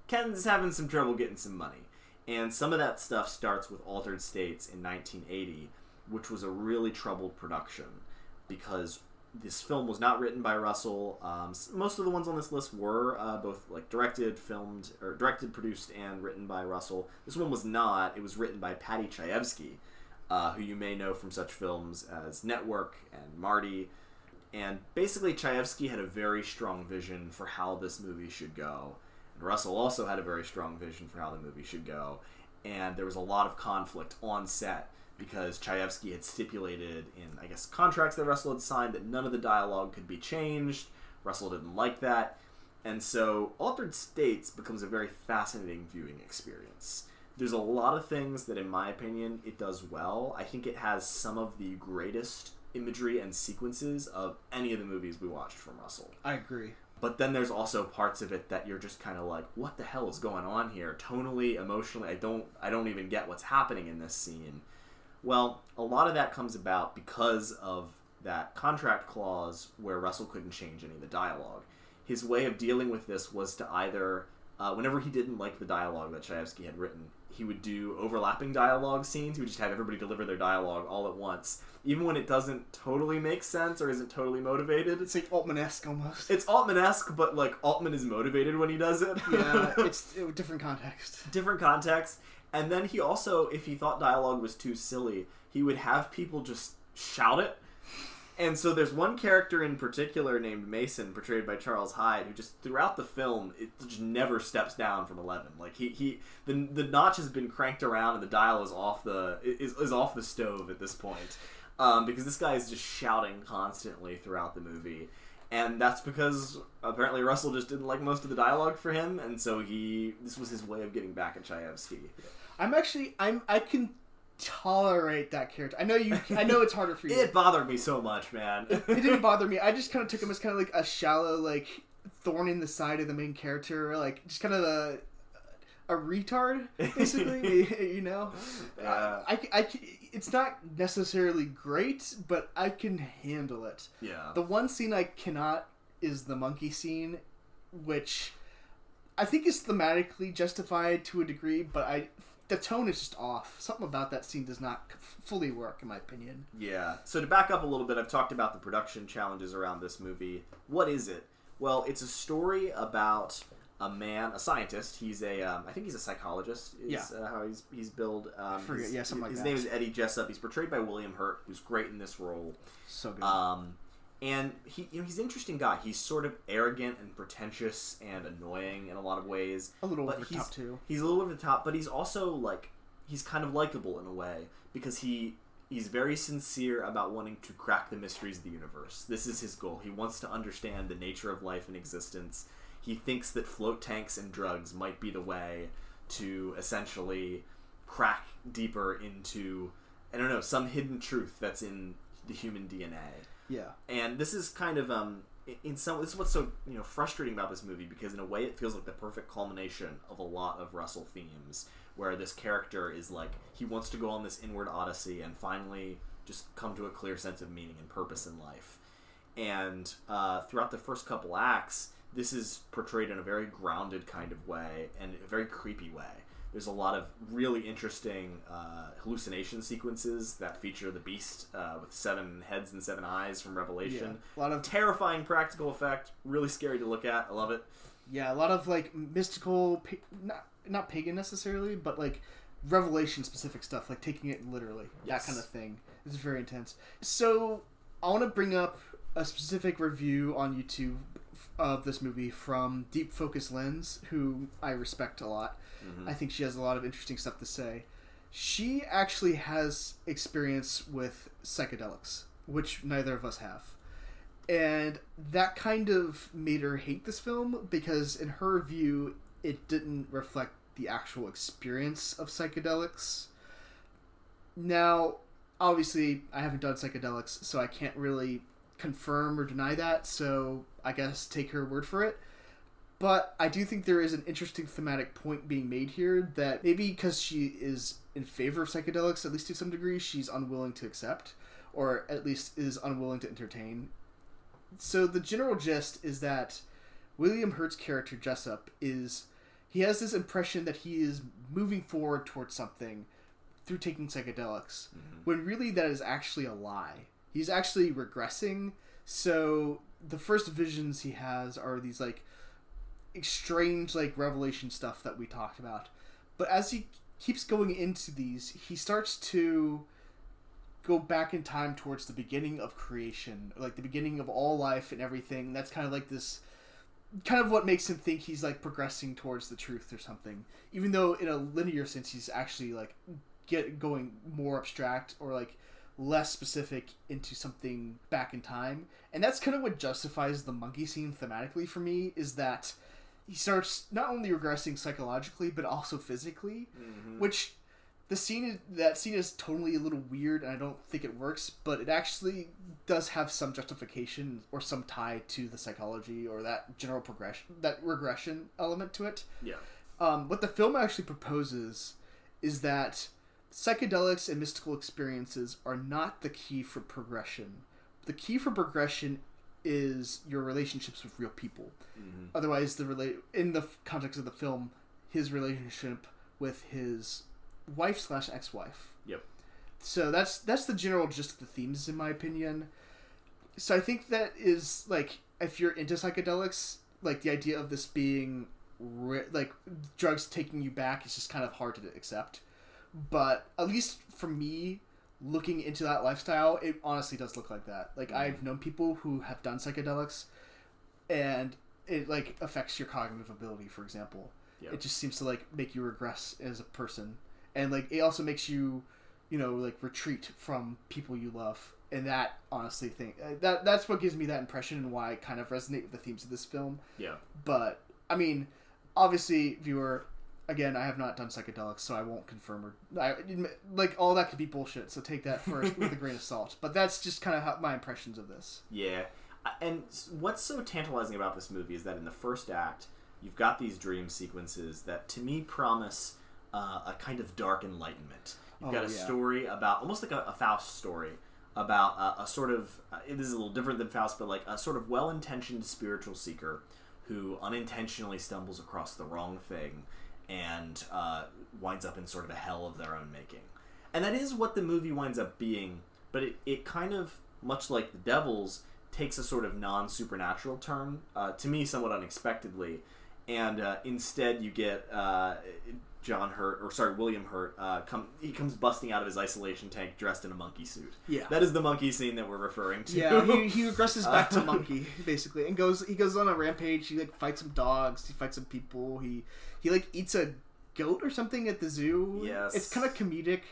Ken's having some trouble getting some money. And some of that stuff starts with Altered States in 1980, which was a really troubled production, because this film was not written by Russell. Most of the ones on this list were both like directed, produced, and written by Russell. This one was not. It was written by Paddy Chayefsky, who you may know from such films as Network and Marty. And basically, Chayefsky had a very strong vision for how this movie should go. Russell also had a very strong vision for how the movie should go, and there was a lot of conflict on set because Chayefsky had stipulated in, I guess, contracts that Russell had signed that none of the dialogue could be changed. Russell didn't like that, and so Altered States becomes a very fascinating viewing experience. There's a lot of things that, in my opinion, it does well. I think it has some of the greatest imagery and sequences of any of the movies we watched from Russell. I agree. But then there's also parts of it that you're just kind of like, what the hell is going on here? Tonally, emotionally, I don't even get what's happening in this scene. Well, a lot of that comes about because of that contract clause where Russell couldn't change any of the dialogue. His way of dealing with this was to either, whenever he didn't like the dialogue that Chayefsky had written, he would do overlapping dialogue scenes. He would just have everybody deliver their dialogue all at once, even when it doesn't totally make sense or isn't totally motivated. It's like Altman-esque almost. It's Altman-esque, but like Altman is motivated when he does it. Yeah, it's different context. Different context. And then he also, if he thought dialogue was too silly, he would have people just shout it. And so there's one character in particular named Mason, portrayed by Charles Hyde, who just throughout the film, it just never steps down from 11. Like the notch has been cranked around and the dial is off the stove at this point, because this guy is just shouting constantly throughout the movie, and that's because apparently Russell just didn't like most of the dialogue for him, and so this was his way of getting back at Chayefsky. I can tolerate that character. I know it's harder for you. It bothered me so much, man. It didn't bother me. I just kind of took him as kind of like a shallow, like, thorn in the side of the main character, like just kind of a retard, basically. You know, it's not necessarily great, but I can handle it. Yeah. The one scene I cannot is the monkey scene, which I think is thematically justified to a degree, but the tone is just off. Something about that scene does not fully work, in my opinion. Yeah. So to back up a little bit, I've talked about the production challenges around this movie. What is it? Well, it's a story about a man, a scientist. He's I think he's a psychologist. How he's billed. Something like that. His name is Eddie Jessup. He's portrayed by William Hurt, who's great in this role. So good. And he's an interesting guy. He's sort of arrogant and pretentious and annoying in a lot of ways. A little over the top, too. He's a little over the top, but he's also, like, he's kind of likable in a way, because he's very sincere about wanting to crack the mysteries of the universe. This is his goal. He wants to understand the nature of life and existence. He thinks that float tanks and drugs might be the way to essentially crack deeper into, I don't know, some hidden truth that's in the human DNA. Yeah. And this is kind of this is what's so, frustrating about this movie, because in a way it feels like the perfect culmination of a lot of Russell themes, where this character is like, he wants to go on this inward odyssey and finally just come to a clear sense of meaning and purpose in life. And throughout the first couple acts, this is portrayed in a very grounded kind of way and a very creepy way. There's a lot of really interesting hallucination sequences that feature the Beast with 7 heads and 7 eyes from Revelation. Yeah, a lot of terrifying practical effect, really scary to look at. I love it. Yeah, a lot of like mystical, not pagan necessarily, but like Revelation specific stuff, like taking it literally, yes. That kind of thing. It's very intense. So I want to bring up a specific review on YouTube of this movie from Deep Focus Lens, who I respect a lot. Mm-hmm. I think she has a lot of interesting stuff to say. She actually has experience with psychedelics, which neither of us have. And that kind of made her hate this film, because in her view, it didn't reflect the actual experience of psychedelics. Now, obviously, I haven't done psychedelics, so I can't really confirm or deny that, so I guess take her word for it. But I do think there is an interesting thematic point being made here that maybe because she is in favor of psychedelics, at least to some degree, she's unwilling to accept, or at least is unwilling to entertain. So the general gist is that William Hurt's character, Jessup, he has this impression that he is moving forward towards something through taking psychedelics, when really that is actually a lie. He's actually regressing. So the first visions he has are these like strange like revelation stuff that we talked about. But as he keeps going into these, he starts to go back in time towards the beginning of creation, like the beginning of all life and everything. That's kind of like this kind of what makes him think he's like progressing towards the truth or something, even though in a linear sense he's actually like going more abstract or like less specific into something back in time. And that's kind of what justifies the monkey scene thematically for me, is that he starts not only regressing psychologically but also physically, which that scene is totally a little weird and I don't think it works, but it actually does have some justification or some tie to the psychology or that general progression, that regression element to it. Yeah. What the film actually proposes is that psychedelics and mystical experiences are not the key for progression. The key for progression is your relationships with real people. Otherwise, in the context of the film, his relationship with his wife/ex-wife. Yep. So that's the general gist of the themes, in my opinion. So I think that is, like, if you're into psychedelics, like, the idea of this being like drugs taking you back is just kind of hard to accept. But at least for me, looking into that lifestyle, it honestly does look like that. Like, I've known people who have done psychedelics, and it, like, affects your cognitive ability, for example. Yep. It just seems to, like, make you regress as a person. And, like, it also makes you, you know, like, retreat from people you love. And that, honestly, that's what gives me that impression and why I kind of resonate with the themes of this film. Yeah. But, I mean, obviously, viewer, again, I have not done psychedelics, so I won't confirm like, all that could be bullshit, so take that first with a grain of salt. But that's just kind of my impressions of this. Yeah. And what's so tantalizing about this movie is that in the first act, you've got these dream sequences that, to me, promise a kind of dark enlightenment. You've got a story about, almost like a Faust story, about a sort of, this is a little different than Faust, but like a sort of well-intentioned spiritual seeker who unintentionally stumbles across the wrong thing and winds up in sort of a hell of their own making. And that is what the movie winds up being, but it kind of, much like The Devils, takes a sort of non-supernatural turn, to me somewhat unexpectedly, and instead you get William Hurt, he comes busting out of his isolation tank dressed in a monkey suit. Yeah. That is the monkey scene that we're referring to. Yeah, he regresses back to monkey, basically, and he goes on a rampage. He, like, fights some dogs, he fights some people, he like, eats a goat or something at the zoo. Yes. It's kind of comedic,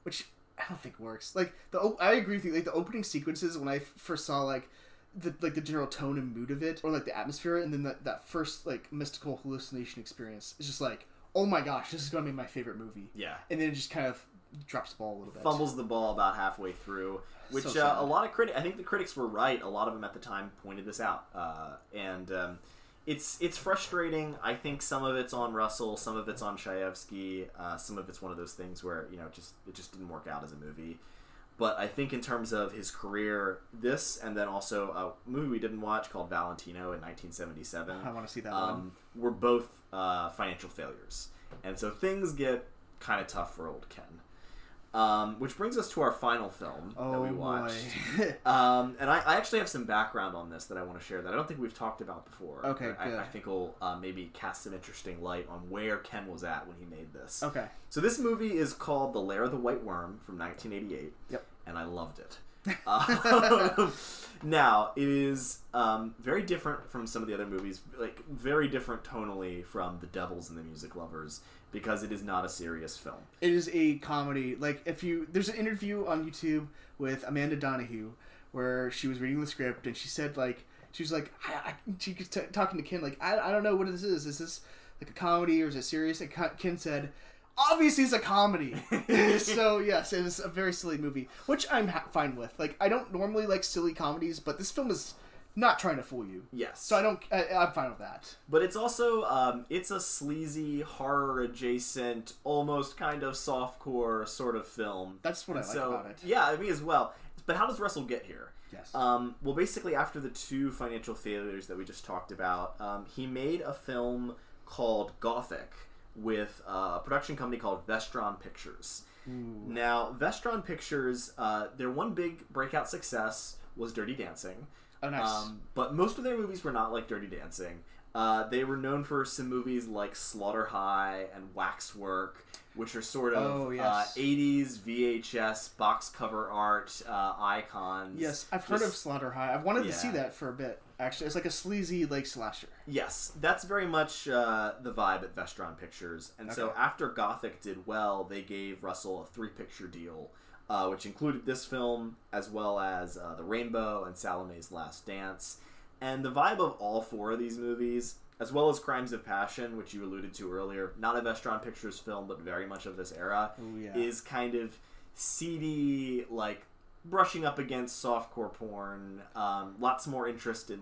which I don't think works. Like, I agree with you, like, the opening sequences, when I first saw, like, the general tone and mood of it, or, like, the atmosphere, and then that first, like, mystical hallucination experience is just like, oh my gosh, this is going to be my favorite movie. Yeah. And then it just kind of drops the ball a little bit. Fumbles the ball about halfway through, which a lot of I think the critics were right. A lot of them at the time pointed this out. It's frustrating. I think some of it's on Russell, some of it's on Shaevsky, some of it's one of those things where, you know, it just didn't work out as a movie. But I think in terms of his career, this, and then also a movie we didn't watch called Valentino in 1977. I want to see that one. Were both financial failures. And so things get kind of tough for old Ken. Which brings us to our final film that we watched. And I actually have some background on this that I want to share that I don't think we've talked about before. Okay, good. I think will maybe cast some interesting light on where Ken was at when he made this. Okay. So this movie is called The Lair of the White Worm from 1988. Yep. And I loved it. Now, it is very different from some of the other movies, like very different tonally from The Devils and the Music Lovers, because it is not a serious film. It is a comedy. Like, there's an interview on YouTube with Amanda Donahue where she was reading the script and she said, like, she was talking to Ken, like, I don't know what this is. Is this like a comedy or is it serious? And Ken said, obviously it's a comedy. So yes, it is a very silly movie, which I'm fine with. Like, I don't normally like silly comedies, but this film is not trying to fool you. Yes. So I'm fine with that. But it's also, it's a sleazy, horror-adjacent, almost kind of softcore sort of film. That's what I like about it. Yeah, me as well. But how does Russell get here? Yes. Well, basically, after the two financial failures that we just talked about, he made a film called Gothic with a production company called Vestron Pictures. Ooh. Now, Vestron Pictures, their one big breakout success was Dirty Dancing. Oh, nice. But most of their movies were not like Dirty Dancing. They were known for some movies like Slaughter High and Waxwork, which are sort of 80s VHS box cover art icons. Yes, I've heard of Slaughter High. I've wanted to see that for a bit, actually. It's like a sleazy slasher. Yes, that's very much the vibe at Vestron Pictures. And so after Gothic did well, they gave Russell a 3-picture deal, which included this film, as well as The Rainbow and Salome's Last Dance. And the vibe of all 4 of these movies, as well as Crimes of Passion, which you alluded to earlier, not a Vestron Pictures film, but very much of this era, is kind of seedy, brushing up against softcore porn, lots more interest in,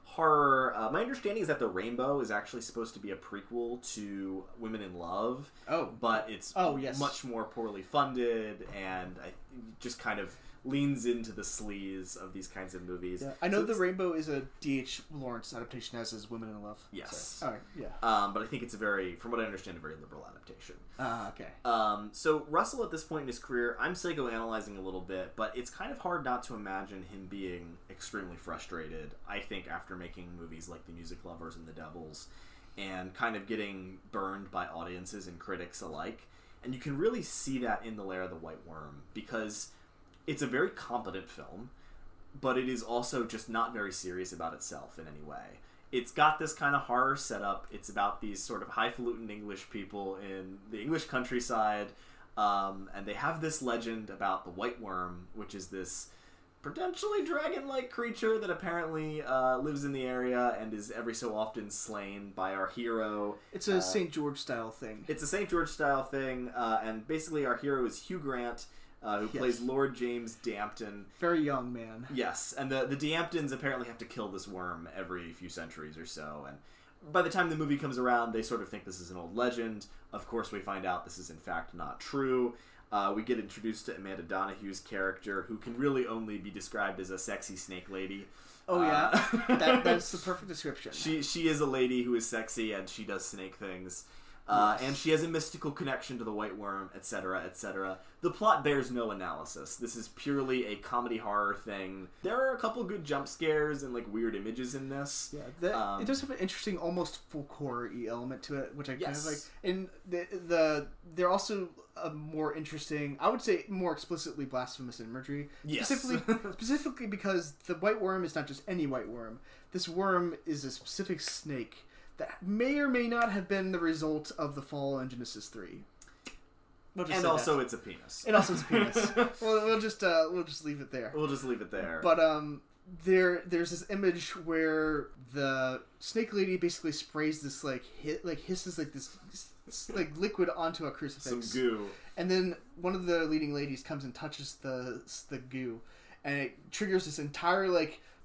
horror. My understanding is that The Rainbow is actually supposed to be a prequel to Women in Love. Oh. But it's much more poorly funded, and just kind of leans into the sleaze of these kinds of movies. Yeah. I know The Rainbow is a D.H. Lawrence adaptation, as is Women in Love. Yes. So, all right, yeah. But I think it's from what I understand, a very liberal adaptation. Okay. So Russell, at this point in his career, I'm psychoanalyzing a little bit, but it's kind of hard not to imagine him being extremely frustrated, I think, after making movies like The Music Lovers and The Devils, and kind of getting burned by audiences and critics alike. And you can really see that in The Lair of the White Worm, because it's a very competent film, but it is also just not very serious about itself in any way. It's got this kind of horror setup. It's about these sort of highfalutin English people in the English countryside, and they have this legend about the White Worm, which is this potentially dragon-like creature that apparently lives in the area and is every so often slain by our hero. It's a St. George-style thing. It's a St. George-style thing, and basically our hero is Hugh Grant, who plays Lord James Dampton. Very young man. Yes, and the Damptons apparently have to kill this worm every few centuries or so, and by the time the movie comes around, they sort of think this is an old legend. Of course, we find out this is in fact not true. We get introduced to Amanda Donohue's character, who can really only be described as a sexy snake lady. Oh yeah, that's the perfect description. She is a lady who is sexy, and she does snake things. And she has a mystical connection to the White Worm, etc., etc. The plot bears no analysis. This is purely a comedy horror thing. There are a couple good jump scares and weird images in this. Yeah, it does have an interesting, almost folk horror-y element to it, which I kind of like. And they're also a more interesting, I would say, more explicitly blasphemous imagery. Yes. Specifically because the White Worm is not just any White Worm. This worm is a specific snake that may or may not have been the result of the fall in Genesis 3. And also it's a penis. And also it's a penis. We'll just leave it there. We'll just leave it there. But there's this image where the snake lady basically sprays this hisses this liquid onto a crucifix. Some goo. And then one of the leading ladies comes and touches the goo, and it triggers this entire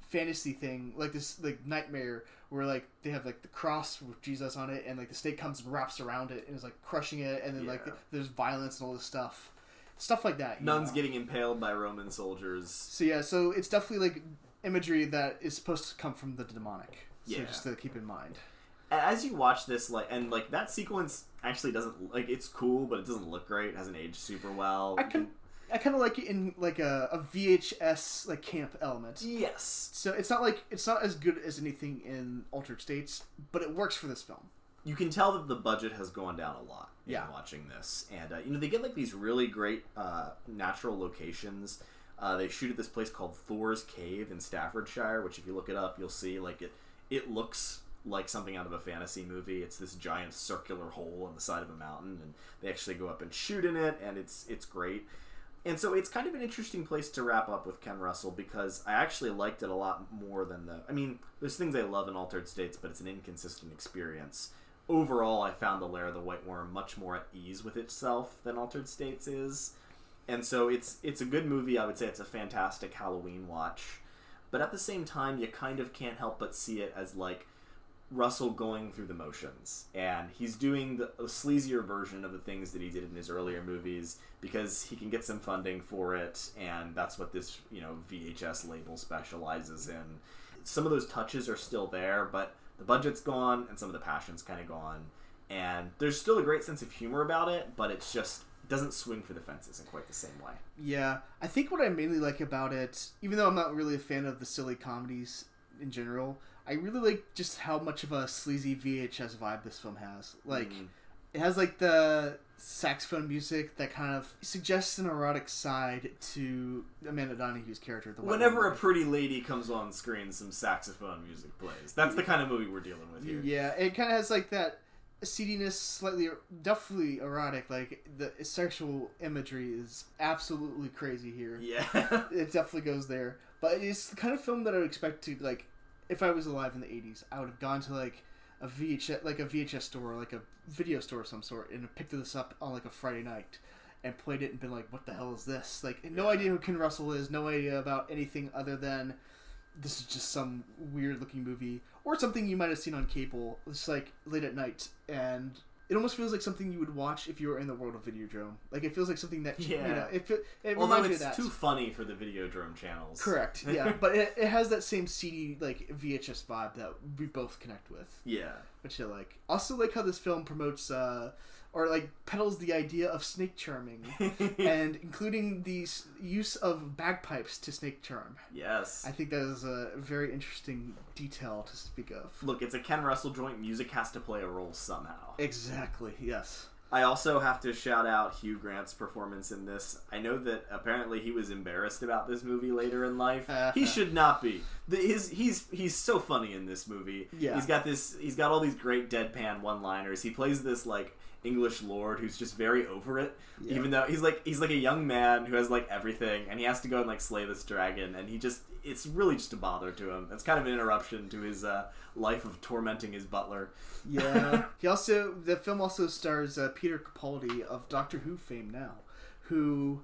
fantasy thing, this nightmare where they have the cross with Jesus on it, and the snake comes and wraps around it and is crushing it, and then there's violence and all this stuff like that. Nuns getting impaled by Roman soldiers. So it's definitely imagery that is supposed to come from the demonic. So just to keep in mind. As you watch this, that sequence actually doesn't it's cool, but it doesn't look great. It hasn't aged super well. I kind of like it in a VHS camp element. Yes. So it's not as good as anything in Altered States, but it works for this film. You can tell that the budget has gone down a lot in watching this, and they get these really great natural locations. They shoot at this place called Thor's Cave in Staffordshire, which if you look it up, you'll see it looks like something out of a fantasy movie. It's this giant circular hole on the side of a mountain, and they actually go up and shoot in it, and it's great. And so it's kind of an interesting place to wrap up with Ken Russell, because I actually liked it a lot more than there's things I love in Altered States, but it's an inconsistent experience. Overall, I found The Lair of the White Worm much more at ease with itself than Altered States is. And so it's a good movie. I would say it's a fantastic Halloween watch. But at the same time, you kind of can't help but see it as Russell going through the motions, and he's doing a sleazier version of the things that he did in his earlier movies because he can get some funding for it, and that's what this VHS label specializes in. Some of those touches are still there, but the budget's gone and some of the passion's kind of gone, and there's still a great sense of humor about it, but it's just doesn't swing for the fences in quite the same way. Yeah, I think what I mainly like about it, even though I'm not really a fan of the silly comedies in general. I really like just how much of a sleazy VHS vibe this film has. Like, it has like the saxophone music that kind of suggests an erotic side to Amanda Donahue's character. Whenever a pretty lady comes on screen, some saxophone music plays. That's the kind of movie we're dealing with here. Yeah, it kind of has like that seediness, slightly, definitely erotic. Like, the sexual imagery is absolutely crazy here. Yeah. It definitely goes there. But it's the kind of film that I would expect to, like, if I was alive in the 80s, I would have gone to, like, a VHS store, like a video store of some sort, and picked this up on, like, a Friday night and played it and been like, what the hell is this? Like, no idea who Ken Russell is, no idea about anything other than this is just some weird-looking movie. Or something you might have seen on cable, just, like, late at night, and it almost feels like something you would watch if you were in the world of Videodrome. Like, it feels like something that, you know, it reminds me of that. Although it's too funny for the Videodrome channels. Correct, yeah. But it has that same seedy, like, VHS vibe that we both connect with. Yeah. Which I like. Also like how this film promotes, or, like, peddles the idea of snake charming. And including the use of bagpipes to snake charm. Yes. I think that is a very interesting detail to speak of. Look, it's a Ken Russell joint. Music has to play a role somehow. Exactly, yes. I also have to shout out Hugh Grant's performance in this. I know that apparently he was embarrassed about this movie later in life. He should not be. He's so funny in this movie. Yeah. He's got all these great deadpan one-liners. He plays this like English lord who's just very over it. Yeah. Even though he's like a young man who has like everything, and he has to go and like slay this dragon, and it's really just a bother to him. It's kind of an interruption to his life of tormenting his butler. Yeah. The film also stars Peter Capaldi of Doctor Who fame now, who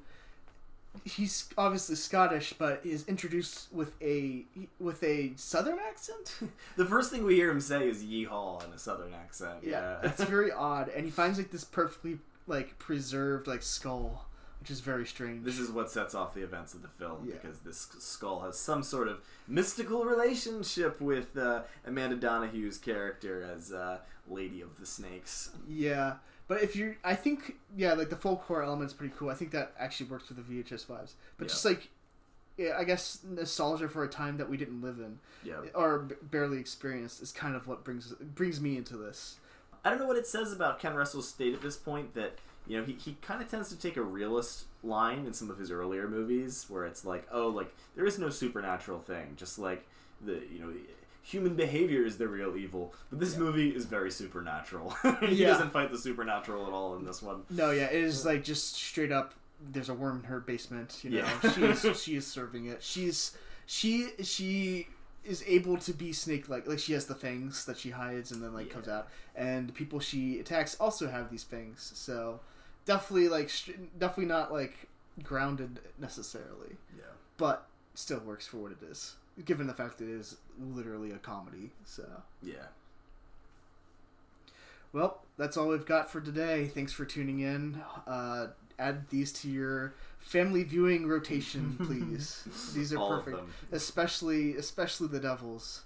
he's obviously Scottish, but is introduced with a southern accent. The first thing we hear him say is "yeehaw" in a southern accent. Yeah. It's very odd, and he finds like this perfectly like preserved like skull, which is very strange. This is what sets off the events of the film, because this skull has some sort of mystical relationship with Amanda Donahue's character as Lady of the Snakes. Yeah. But I think, like the folklore element's pretty cool. I think that actually works with the VHS vibes. But just like, I guess nostalgia for a time that we didn't live in, or barely experienced, is kind of what brings me into this. I don't know what it says about Ken Russell's state at this point, that, you know, he kind of tends to take a realist line in some of his earlier movies, where it's like, oh, like, there is no supernatural thing, just like, human behavior is the real evil. But this movie is very supernatural. He doesn't fight the supernatural at all in this one. No, it is like just straight up, there's a worm in her basement, you know. She is serving it. She is able to be snake-like. Like, she has the fangs that she hides and then, like, comes out. And the people she attacks also have these fangs. So, definitely not, like, grounded necessarily. Yeah. But still works for what it is, given the fact that it is literally a comedy. So. Yeah. Well, that's all we've got for today. Thanks for tuning in. Add these to your family viewing rotation, please. These are all perfect, especially the Devils.